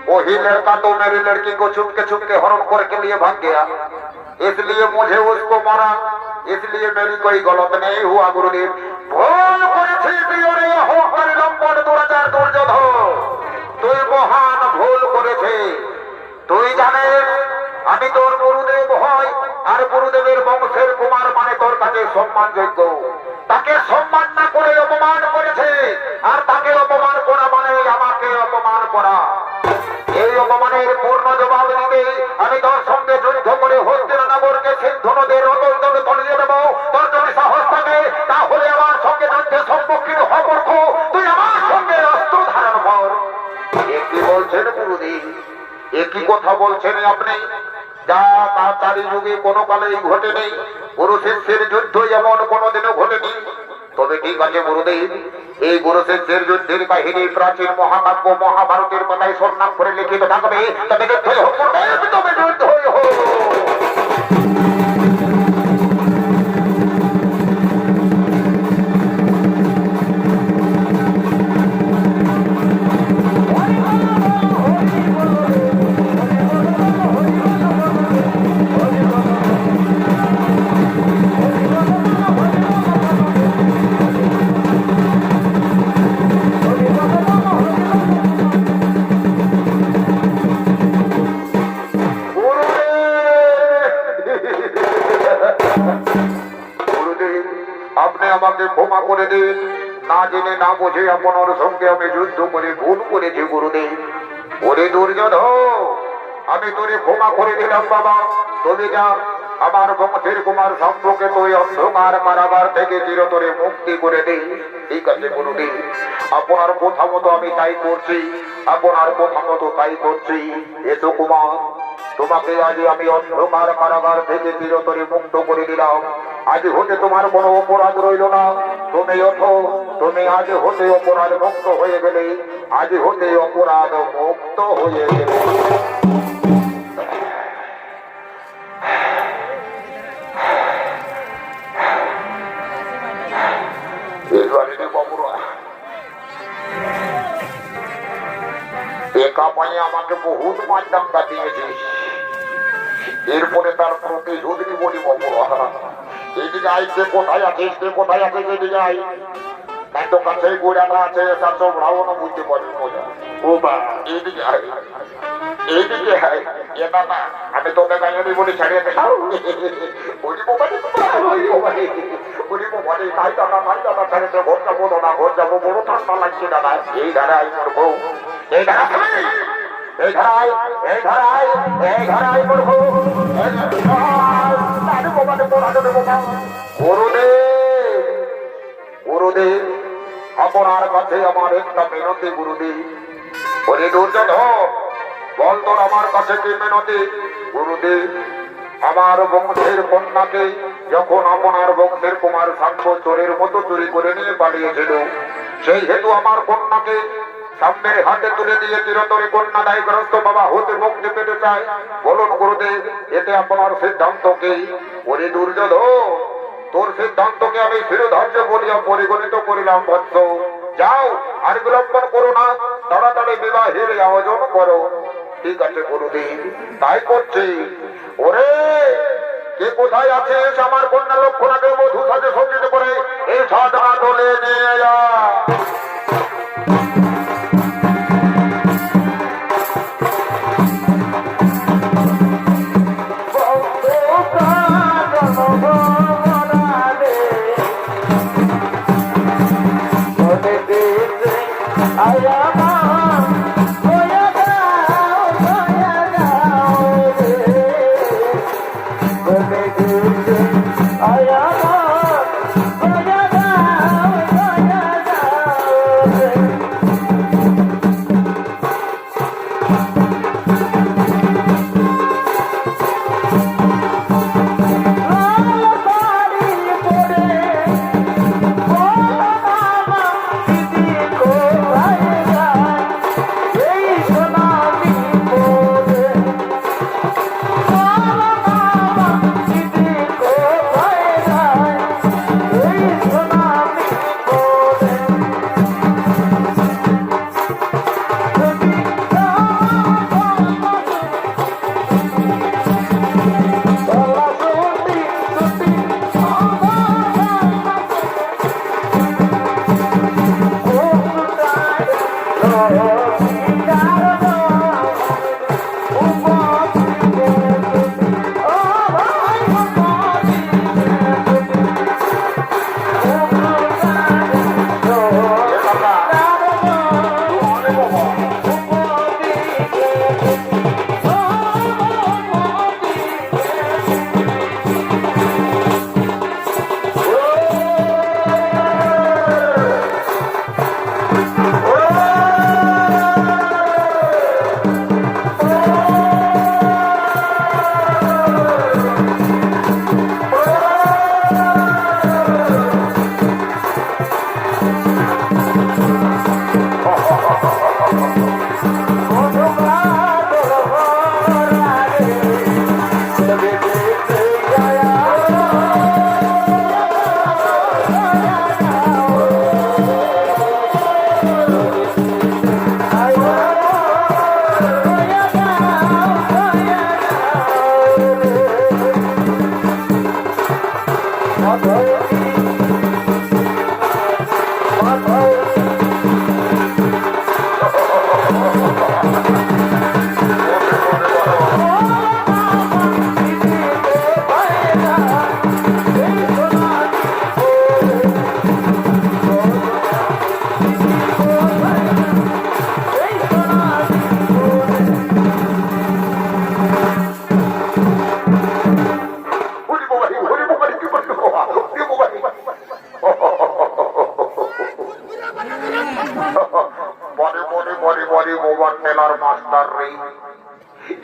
वही लड़का तो मेरी लड़की को चुपके चुपके हरण करके लिए भाग गया, इसलिए मुझे उसको मारा, इसलिए मेरी कोई गलत नहीं हुआ गुरुदेव। भूल করেছি তুই ওরে অহংকারী লম্পট দুরাচার দুর্যোধন, তুই মহান ভুল করেছে। তুই জানিস আমি তোর গুরুদেব হই, আর গুরুদেবের বংশের কুমার মানে তোর কাছে সম্মানযোগ্য। তাকে সম্মান না করে অপমান করেছে, আর তাকে অপমান করা মানে আমাকে অপমান করা। এই অপমানের পূর্ণ জবাব দিতে আমি তোর সঙ্গে যুদ্ধ করে হস্তিনাপুরকে সিন্ধু নদীর অতল তলে তলিয়ে দেবো। তোর যদি সাহস থাকে তাহলে আমার সঙ্গে যুদ্ধে সম্মুখীন হবর্ষ তুই আমার সঙ্গে অস্ত্র ধারণ কর। কি বলছেন গুরুদেব? একই কথা বলছেন আপনি, যা তাড়াতাড়ি যুগে কোনো কালেই ঘটেনি। গুরু শিষ্যের যুদ্ধ এমন কোনোদিনও ঘটেনি। তবে ঠিক আছে গুরুদেব, এই গুরু শিষ্যের যুদ্ধের কাহিনী প্রাচীন মহাকাব্য মহাভারতের পাতায় স্বর্ণাম করে লিখিত থাকবে। তবে যুদ্ধই হোক গুরুদেব, তবে যুদ্ধই হোক। আমাকে ক্ষমা করে দিন, না জেনে না বুঝে আপনার সঙ্গে আমি যুদ্ধ করে ভুল করেছি গুরুদেব। ওরে দুর্যোধন, আমি তোরে ক্ষমা করে দিলাম বাবা। তুমি যা, আমার বংশের কুমার সম্পর্কে তুই অন্ধকার কারাগার থেকে চিরতরে মুক্তি করে দিই। ঠিক আছে গুরুদেব, আপনার কথা মতো আমি তাই করছি, আপনার কথা মতো তাই করছি। এসো কুমার, তোমাকে আজ আমি অন্ধকার কারাগার থেকে চিরতরে মুক্ত করে দিলাম। আজ হতে তোমার কোনো অপরাধ রইল না। তুমি ওঠো, তুমি আজ হতে অপরাধ মুক্ত হয়ে গেলে, আজ হতে অপরাধ মুক্ত হয়ে গেলে। একা পায়ে আমাকে বহুত মারদাঙ্গা দিয়েছিস, এরপরে তার প্রতিশোধ নিবনি বাবুরা। এদিকে আই, কে কোথায় আছিস, কে কোথায় আছিস? এদিকে আই, এত কাছে গোড়াটা আছে, তার সব রাবণ বুঝতে পারি মজা। ও বা এইদিকে আই, এইদিকে আই। এটা না, আমি তোকে গাইয়ে বলে ছাড়িয়ে দেখাও। ওরি মোবাইল, ওরি মোবাইল, ওরি মোবাইল। নাই দাদা, নাই দাদা, ছাড়িতে ঘর যাবো দাদা, ঘর যাবো, বড় ঠান্ডা লাগছে দাদা। এই ধারায় মরবো, এই ধারা, এই ধারায়, এই ধারায়, এই ধারায় মরবো। গুরুদেব, গুরুদেব, আপনার কাছে আমার একটা মিনতি গুরুদেব। ওরে দুর্যোধন, বল তোর আমার কাছে কি মিনতি? গুরুদেব, আমার বংশের কন্যাকে যখন আপনার বংশের কুমার সাক্ষ্য চোরের মতো চুরি করে নিয়ে পালিয়েছিল, সেই হেতু আমার কন্যাকে সামনের হাতে তুলে দিয়ে চিরতরে কন্যা দায়গ্রস্ত বাবা হতে মুক্তি পেতে চায়। বলুন গুরুদেব, এতে আপনার সিদ্ধান্ত কি? ওরে দুর্যোধন, তোর সিদ্ধান্তকে আমি শিরোধার্য বলিয়া পরিগণিত করিলাম বৎস। যাও, আর বিলম্বন করো না, তাড়াতাড়ি বিবাহের আয়োজন করো। ঠিক আছে গুরুদেব, তাই করছি। ওরে, কে কোথায় আছিস? আমার কন্যা লক্ষণাকে মধু সাজে সজ্জিত করে এই সাধনা দলে নিয়ে যা।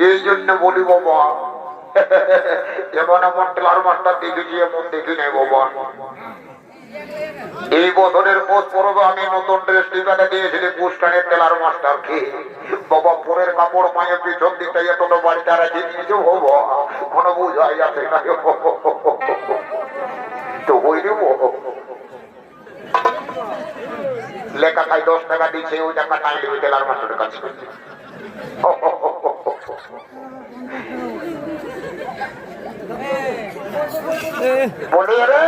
এই জন্য বলি বাবা, এমন এমন টেলার মাস্টার দেখেছি এমন দেখি নাই বাবা। এই বছরের পর পরবে আমি নতুন ড্রেস টিকাটা দিয়েছিলি পুষ্টানের টেলার মাস্টারকে। বাবা পরের কাপড় পায়ে পিছন দিকটা এতটা বাড়িটা রেখে দিয়েছে বাবা, কোনো বুঝাই যাচ্ছে না। তো হই রে লেখা খাই 10 টাকা দিচ্ছে, ওই টাকা নাই লিখে টেলার মাস্টারের কাছে। বলি রে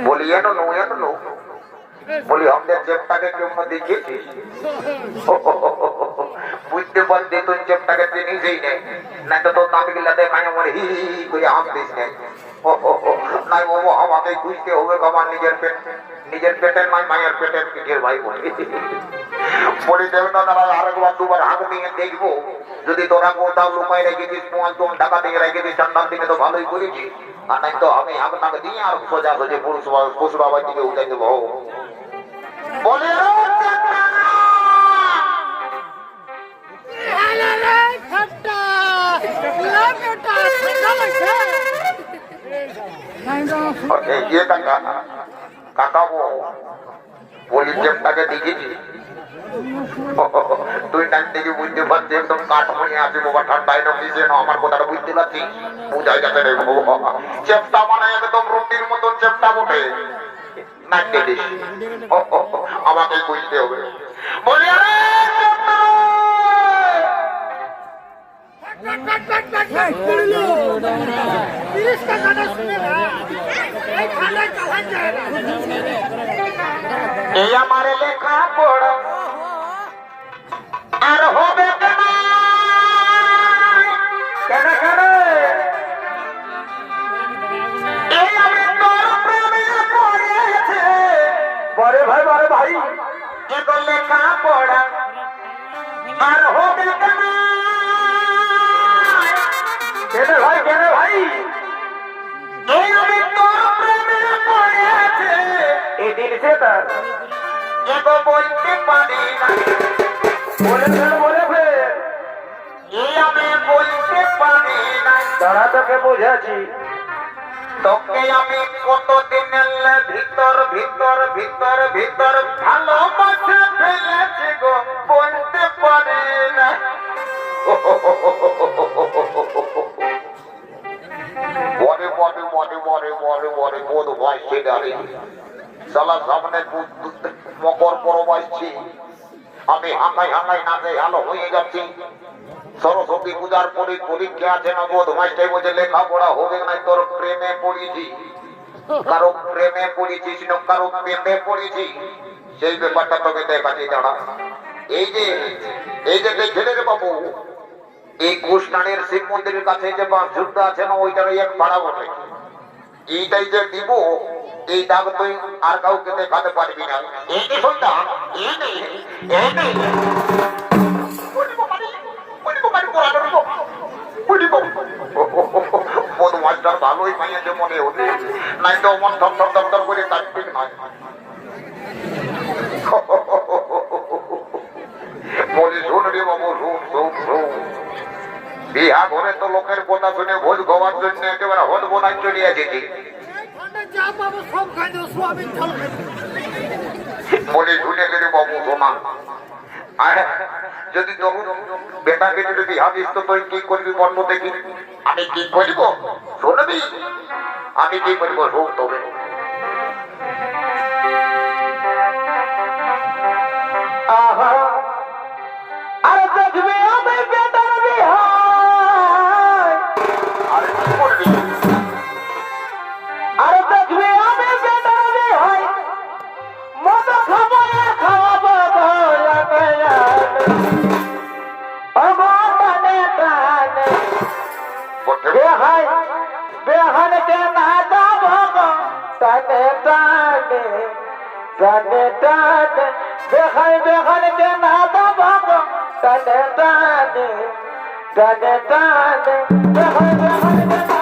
বলি এনো নো এনো নো বলি আমাদের চেপটাকে কেউ দেখেছিস? বুঝতে পারছি তুই চেপটাকে চিনিসই নেই, না তো তোর দামি গিলা দেখাই আমার হি করে হাসতিস নেই। নাই বাবু আমাকে বুঝতে হবে আমার নিজের পেটের নয় মায়ের পেটের পিঠের ভাই বলি। বলি দেবে না তারা আরেকবার দুবার হাত দিয়ে দেখবো, যদি তোরা কোথাও লুকাই রেখে দিস, তোমার টাকা দিয়ে রেখে দিস ঠান্ডার দিকে তো ভালোই করেছি, আর নাই তো আমি হাত টাকা দিয়ে আর সোজা সোজা পশু বাবার দিকে উঠে দেবো। বলে বলি চেপটাকে দেখেছি তুই টাইম থেকে বুঝতে পারছি একদম কাঠ হয়ে আছে বাবা, ঠান্ডায় না ভিজে না, আমার কথাটা বুঝতে পারছি, বুঝাই যাচ্ছে রে বাবা। চেপটা মানে একদম রুটির মতন চেপটা বটে, নাচতে দিস আমাকে বুঝতে হবে। বলি আরে এই আমার লেখা পড়া আর হবে কেন কেন কেন এই আমি তোর প্রেমে পড়েছে বরে ভাই বরে ভাই এত লেখা পড়া আর হবে কেন কেন ভাই কেন ভাই এই আমি তোর প্রেমে পড়েছে এই দিন সে তার এগো বলতে পারি না বলে ফের এই আমি বলতে পারি না, তারা তোকে বুঝাছি তোকে আমি কতদিন ভিতর ভিতর ভিতর ভিতর ভালোবাসে ফেলেছি গো, বলতে পারি না। বলে বলে বলে বলে বলে বলে বোধ ভাই সেটারে সালা সামনে মকর পরব আসছি, আমি হাঁকাই হাঁকাই নাচে আলো হয়ে যাচ্ছি। সরস্বতী পূজার পরীক্ষা আছে না, বোধ মাসটাই বলছে লেখাপড়া হবে না, তোর প্রেমে পড়েছি, কারো প্রেমে পড়েছিস না কারো প্রেমে পড়েছি, সেই ব্যাপারটা তোকে দেখাচ্ছি দাঁড়া। এই যে দেখলে রে বাবু, এই কুষ্টানের শিব মন্দিরের কাছে যে যুদ্ধ আছে না, ওইটারই এক পাড়া বটে। এইটাই যে দিব, এই দাগ তুই আর কাউকে দেখাতে পারবি না। এই যে সন্তান মাস্টার ভালোই পাইয়াছে মনে হতে, নাই তো মন ধর ধর ধর করে তার ঠিক নয়। বলি শুন রে বাবু শুন শুন শুন, বিহা ঘরে তো লোকের কথা শুনে ভোজ খাওয়ার জন্য একেবারে হদ বোনাই চলে এসেছি। বলি শুনে গেলে বাবু শোনা, যদি তখন বেটাকে যদি বিহা দিস তো তুই কি করবি বর্ণ দেখি? আমি কি করব শুনবি, আমি কি করবো শোন তবে। আহা আর দেখবি আমি বেটার বিহা, আর কি করবি? আর দেখবি আমি বেটার বিহা, মদ খাবো খাওয়াবো বেহাই বেহান কে না যাবো টানে টানে টানে টানে, বেহাই বেহান কে না যাবো টানে টানে টানে টানে, বেহাই বেহান কে না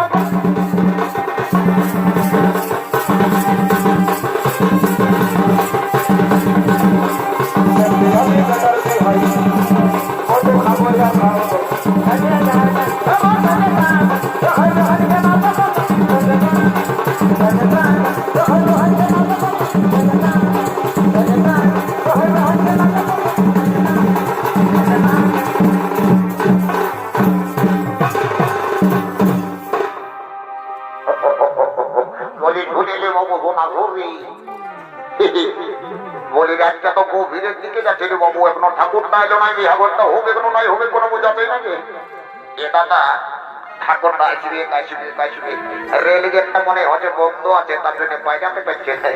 সোনা ধরি বলি রাতটা তো গভীরের দিকে যাচ্ছে রে বাবু, এখনো ঠাকুর না এলো না, বিহাঘরটা হবে কোনো নয় হবে কোনো বোঝাতে নাকি এ দাদা। ঠাকুর আসবে আসবে আসবে, রেলগেটটা মনে হচ্ছে বন্ধ আছে, তার জন্য পাইজাতে পারছে না।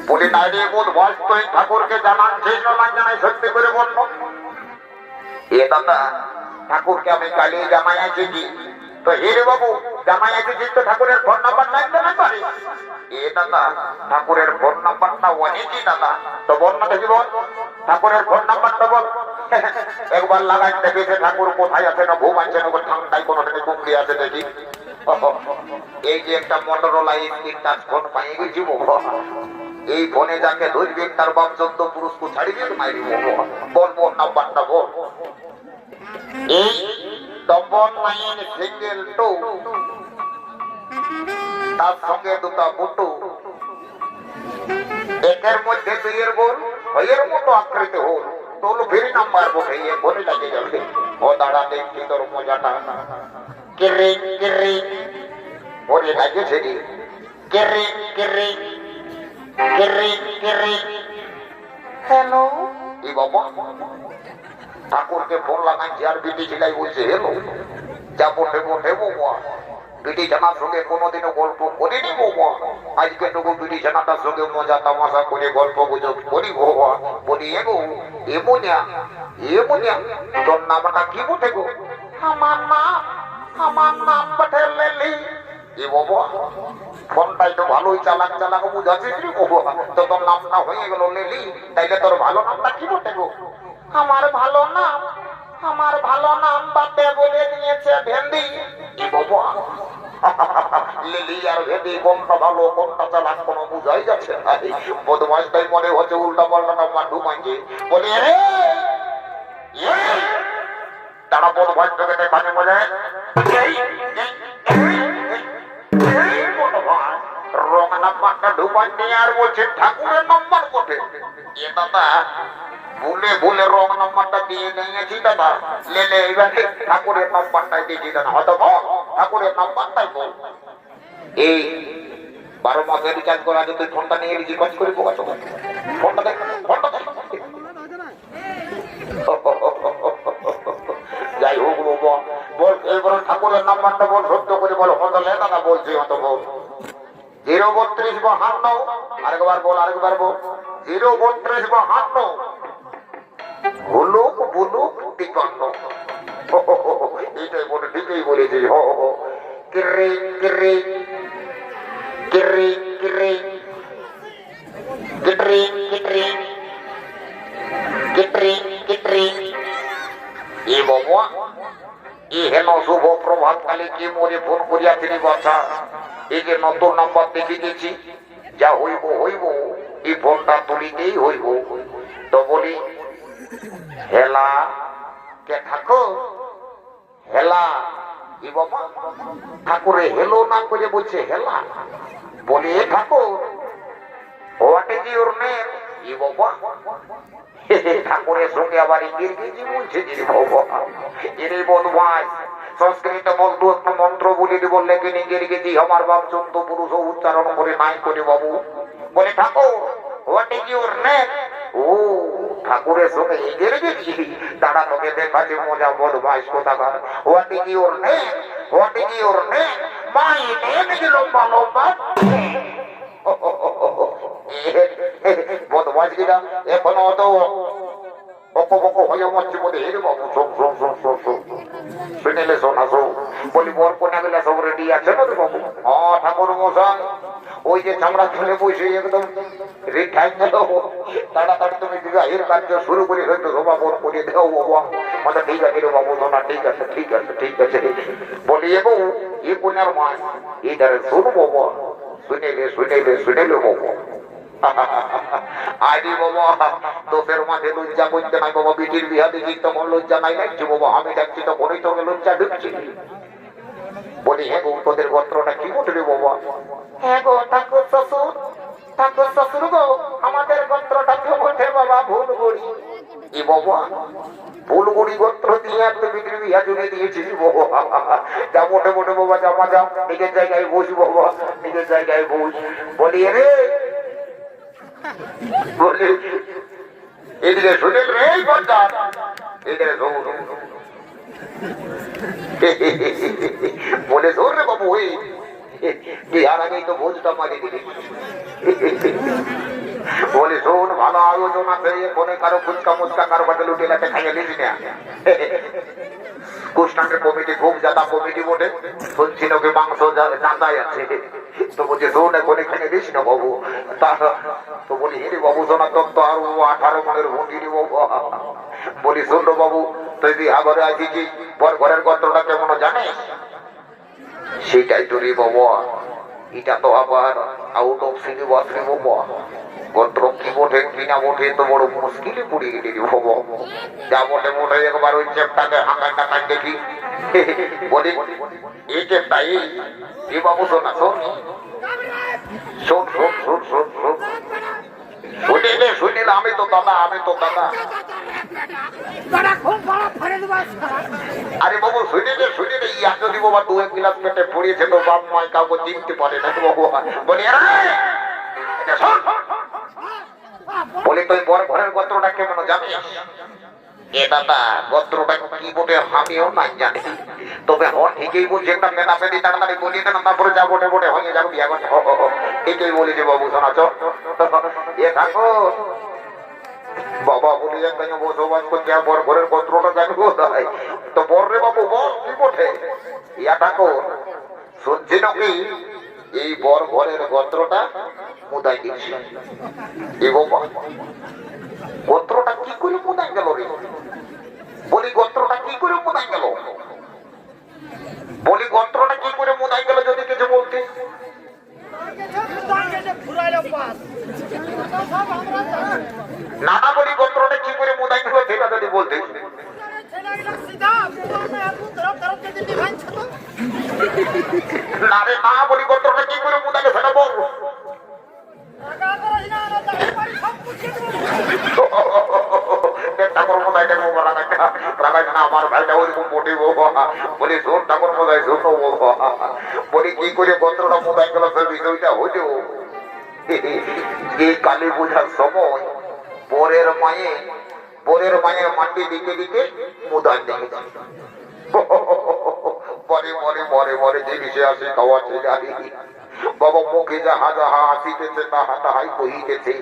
বলি নাই রে বোধ বয়স তুই ঠাকুরকে জানাচ্ছিস না জানাই সত্যি করে বললো। এ দাদা ঠাকুরকে আমি কালি জামাই আছি তো হেরে বাবু জামাই আছি তো ঠাকুরের ফোন নাম্বার নাই তো না পারি। এ দাদা ঠাকুরের ফোন নাম্বারটা অনেকই দাদা, তো বল না দেখি বল ঠাকুরের ফোন নাম্বারটা বল। একবার লাগাই দেখেছে ঠাকুর কোথায় আছে না ঘুম আছে না ঠান্ডায় কোনো দিকে কুমড়ি আছে দেখি। এই যে একটা মোটরোলা স্ক্রিন টাচ ফোন পাই গেছি বাবা, এই ফোনে যাকে ধরবি তার বাপ 14 পুরুষকে ছাড়িবি মাইরি বল বল নাম্বারটা বল। এই 9962 তার সঙ্গে দুটা বুটু, একের মধ্যে দুইয়ের গোল হইয়ের মতো আকৃতি হল, তোর ফেরি নাম্বার বসে বলে লাগে যাবে। ও দাঁড়া দেখছি তোর মজাটা, কেরে কেরে ওরে লাগেছে রে, কেরে কেরে কেরে কেরে। হ্যালো এই বাবা ঠাকুরকে ফোন লাগাইছি আর বিটি ছিলাই বলছে হেলো, যা বটে বটে বাবা বিটি জানার সঙ্গে কোনোদিনও গল্প করিনি বাবা, আজকে টুকু বিটি জানাটার সঙ্গে মজা তামাশা করে গল্প গুজব করি বাবা। বলি এগো এমনিয়া এমনিয়া তোর নামটা কি বটে গো? আমার নাম বটে লেলি। এ বাবা ফোনটাই তো ভালোই চালাক চালাক বুঝাচ্ছিস রে বাবা, তো তোর নামটা হয়ে গেল লেলি, তাইলে তোর ভালো নামটা কি বটে গো? আমার ভালো নাম বাপে বলে দিয়েছে ভেন্ডি। কি বাবা লিলি আর ভেন্ডি কোনটা ভালো কোনটা চালাক কোনো বুঝাই যাচ্ছে না, বদমাইশটাই মনে হচ্ছে উল্টা পাল্টা নাম মান্ডু মাইকে। বলি রে তারা বদমাইশটাকে দেখানে বলে রং নাম্বারটা ঢুকাই নিয়ে আর বলছে ঠাকুরের নাম্বার কোটে। এ দাদা ভুলে ভুলে রং নাম্বারটা দিয়ে নিয়েছি দাদা, লেলে এবারে ঠাকুরের নাম্বারটাই দিয়েছি দাদা। হয়তো বল ঠাকুরের নাম্বারটাই বল। এই 12 মাসে রিচার্জ করা আছে, তুই ফোনটা নিয়ে রিচার্জ করে পোকাচ্ছ, ফোনটা দেখ ফোনটা দেখ। যাই হোক বল এবার ঠাকুরের নাম্বারটা বল, সত্য করে বল। হতো লে দাদা বলছি হতো বল 03252, আরেকবার বল আরেকবার বল 03252 হুলুক বুলুক 53। এইটাই বলে ঠিকই বলেছি। হো হো কিরে কিরে কিরে কিরে কিরে কিরে কিরে কিরে। এ বাবা এ হেন শুভ প্রভাত কালে কি মোরে ফোন করিয়াছিলি বাছা, এই যে নতুন নাম্বার দেখে গেছি, যা হইব হইব এই ফোনটা তুলিতেই হইব। তো বলি হেলা কে ঠাকুর হেলা। এ বাবা ঠাকুরে হেলো না করে বলছে হেলা। বলি এ ঠাকুর হোয়াট ইজ ইউর নেম? এ বাবা ঠাকুরের সঙ্গে আবার ইংরেজি বলছে যে বাবা এরে বদমাস। সংস্কৃত বলতো একটা মন্ত্র বলে বললে কি ইংরেজি আমার বাপ 14 পুরুষ উচ্চারণ করে নাই করে বাবু। বলে ঠাকুর হোয়াট ইজ ইউর নেম? ও ঠাকুরের সঙ্গে ইংরেজি, দাঁড়া তোকে দেখাচ্ছে মজা বদমাস কোথাকার। What is your name? What is your name? My name is লম্বা লম্বা। বদমাস কিনা এখনো তো বকবক হয়ে মরছে বলে হেরে বাবু শোন শোন শোন শোন শোন শুনেলে শোনা শোন। বলি বর কোনা গেলে সব রেডি আছে না রে বাবু? হ্যাঁ ঠাকুর মশাই ওই যে চামড়া খুলে বসে একদম রেখাই গেল, তাড়াতাড়ি তুমি বিবাহের কার্য শুরু করে হয়তো সমাপন করে দেও বাবা। মানে ঠিক আছে রে বাবু শোনা, ঠিক আছে ঠিক আছে ঠিক আছে। বলি এ বউ এ কোনার মা এই ধারে শোনো বাবা, শুনেলে শুনেলে শুনেলে বাবা। আরে বাবা তোদের মাঝে লজ্জা করতে নাই বাবা, বিটির বিহা দেখি তখন লজ্জা নাই লাগছে বাবা, আমি দেখছি তখনই তোকে লজ্জা ঢুকছে। বলি হ্যাঁ গো তোদের গোত্রটা কি উঠবে বাবা? হ্যাঁ গো ঠাকুর শ্বশুর গো আমাদের গোত্রটা কি ওঠে বাবা ভুলগুড়ি। এ বাবা ভুলগুড়ি গোত্র দিয়ে তুই বিটির বিহা জুড়ে দিয়েছিস বাবা। যা মোটে মোটে বাবা জামা যা নিজের জায়গায় বস বাবা, নিজের জায়গায় বস। বলি রে বলে এদিকে সুনীল রে পঞ্চায়েত এদিকে বলে শোন রে বাবু ওই বিহার আগেই তো ভোজটা মারি দিলি বলে শোন ভালো আয়োজন আছে ফোনে কারো ফুচকা মুচকা কারো বাটে লুটে লাটে খাইয়ে নিবি না কুষ্টাঙ্গের কমিটি খুব জাতা কমিটি বটে শুনছি নাকি মাংস জানতাই আছে তো বলছে শোন এখন এখানে দিস না বাবু তা তো বলি হিরে বাবু শোনা তোর তো আরো 18 মনের ভুঁটি রে বাবু বলি শোন বাবু তুই বিহা ঘরে আসিছি বর ঘরের গন্ত্রটা কেমন জানিস সেটাই তো রে বাবা এটা তো আবার আউট অফ সিলেবাস রে বাবা গন্ত্র কি বটে কিনা বটে তো বড় মুশকিলে পড়ে গেলি রে বাবা যা বটে মোটে একবার ওই চেপটাকে হাঁকাই টাকাই দেখি বলি এই চেপটা এই বাবু শোনা শোন শোন শোন শোন শোন শোন শুনিলে আমি তো দাদা আরে বাবু শুনিলে ইয়া যদি বাবা 2 গ্লাস পেটে পড়িয়েছে তো বাপ মাই কাউকে চিনতে পারে না বাবু বলি বলি তুই বর ঘরের গোত্রটা কেমন জানিস এ দাদা গোত্রটা কি বটে আমিও নাই জানি তবে হন ঠিকই বলছি একটা মেনাপেটি তাড়াতাড়ি বলিয়ে দেন তারপরে যা বটে বটে হয়ে যাবে বিয়া করছে ঠিকই বলেছে বাবু শোনাচ এ থাকো বাবা বলি কেন বসবাস করছে বর ঘরের গোত্রটা জানবো তাই তো বর রে বাবু বল কি বটে ইয়া থাকো শুনছি নাকি এই বর ঘরের গোত্রটা মুদাই দিচ্ছে এ বাবা গোত্রটা কি করে মুদাই গেল রে বলি গোত্রটা কি করে মুদাই গেল বলি গোত্রটা কি করে মুদাই গেল যদি কিছু বলতে না বলি গোত্রটা কি করে মুদাই গেল সেটা যদি বলতে না রে না বলি গোত্রটা কি করে মুদাই গেল সেটা বল ঠাকুর মশাই আমার ভাইটা ওইরকম মোটে বলি শোন ঠাকুর মশাই শোনো বলি কি করে গোত্রটা মোদাই গেল সে বিষয়টা হইলেও এই কালী পূজার সময় পরের মায়ে মাটি দিকে দিকে মুদাই দেখেছি পরে যে বিষয় আসে খাওয়া ছেলে বাবা মুখে যাহা যাহা আসিতেছে তাহা তাহাই কহিতেছে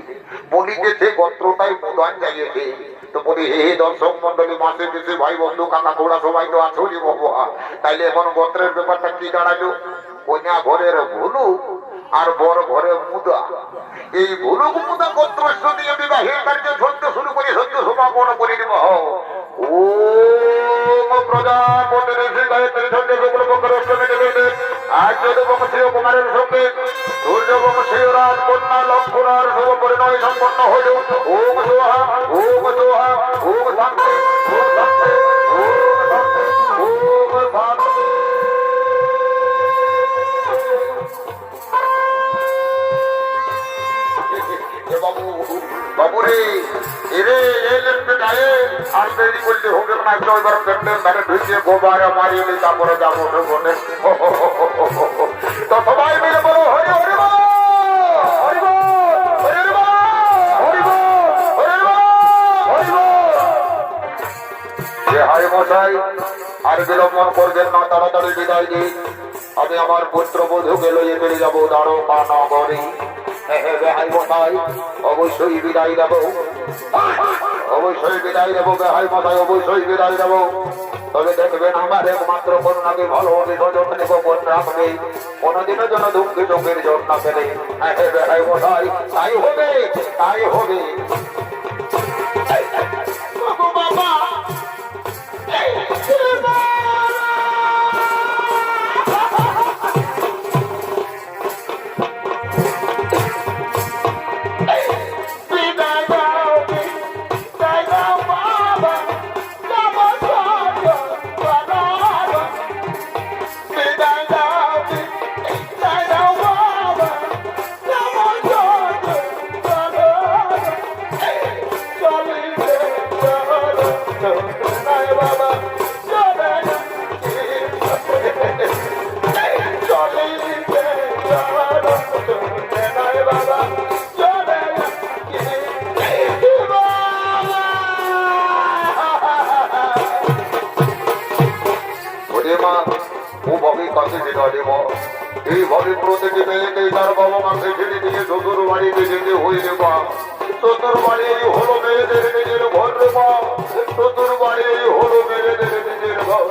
বলিতেছে গোত্রটাই মুদান যাইয়েছে তো বলি হে দর্শক মন্ডলী মাসে দেশে ভাই বন্ধু কাকা ঘোড়া সবাই তো আছোরি বাবা তাইলে এখন গোত্রের ব্যাপারটা কি দাঁড়ালো কন্যা ঘরের ভুলু আর বড় ঘরের মুদা এই ভুলুক মুদা গোত্র দিয়ে বিবাহের কার্য সত্য শুরু করে সত্য সমাপন করে দেব ও প্রজাপতি ঋষি গায়ত্রী সন্ধ্যে শুক্ল পক্ষের অষ্টমী দেবীতে আজ যদুবংশীয় কুমারের সঙ্গে সূর্যবংশীয় রাজ কন্যা লক্ষ্মণার শুভ পরিণয় সম্পন্ন হইল ওম সোহা ওম সোহা ওম শান্তি ওম শান্তি ওম শান্তি ওম শান্তি বাবুরে এরে এলেন বেটায়ে আর দেরি করলে হবে না একটু এবার পেটের ধারে ঢুকিয়ে গোবারে মারিয়ে দিই তারপরে যাবো বলে তো সবাই মিলে বলো হরি হরি বল হরি বল হরি বল হরি বল হরি বল হরি বল যে হায় মশাই আর বিলম্বন করবেন না তাড়াতাড়ি বিদায় দিন আমি আমার পুত্র বধূকে লইয়ে বেরিয়ে যাবো দ্বারকা নগরে অবশ্যই বিদায় দেবো বেহাই মশাই অবশ্যই বিদায় দেবো তবে দেখবেন আমার একমাত্র করুণাকে ভালোভাবে সজন নেব রাখবে কোনদিনের জন্য দুঃখী চোখের জন্য পেলে বেহাই মশাই তাই হবে তাই হবে বাবা দেব। এইভাবে প্রতিটি মেয়েকে তার বাবা মাকে ছেড়ে দিয়ে শ্বশুর বাড়িতে যেতে হইলে বা শ্বশুর বাড়ি হলো মেয়েদের নিজের ঘর রে মা, শ্বশুর বাড়ি হলো মেয়েদের নিজের ঘর।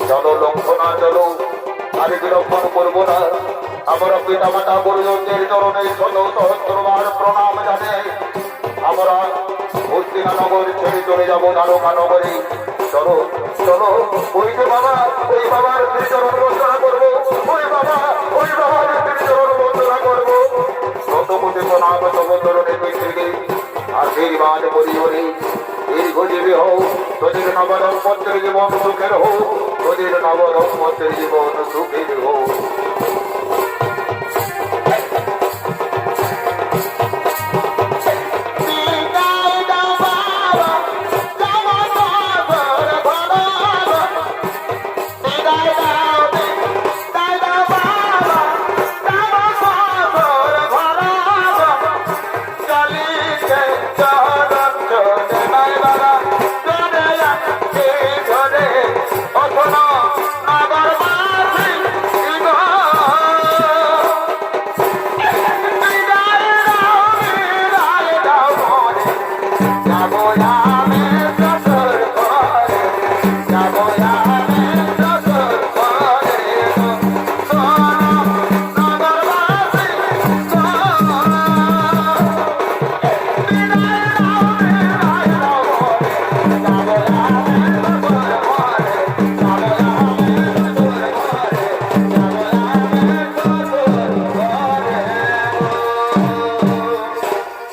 চলো লঙ্ঘনা চলো, আরে বিলম্বন করবো না। আমরা পিতা মাতা গুরুজনদের চরণে শত সহস্রবার প্রণাম জানাই আমরা হস্তিনানগর ছেড়ে চলে যাবো দ্বারকা নগরে। চলো চলো, ওই যে বাবা, ওই বাবার শ্রীচরণ বন্দনা করবো, ওই বাবা, ওই বাবার শ্রীচরণ বন্দনা করবো। শত কোটি প্রণাম সমচরণে পৃথিবী আশীর্বাদ করি হরি। দীর্ঘজীবী হও, তোদের নবদম্পত্যের জীবন সুখের হোক, তোদের নবদম্পত্যের জীবন সুখের হোক।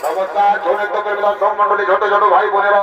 নমস্কার, ছোট ছোট ভাই বোনেরা।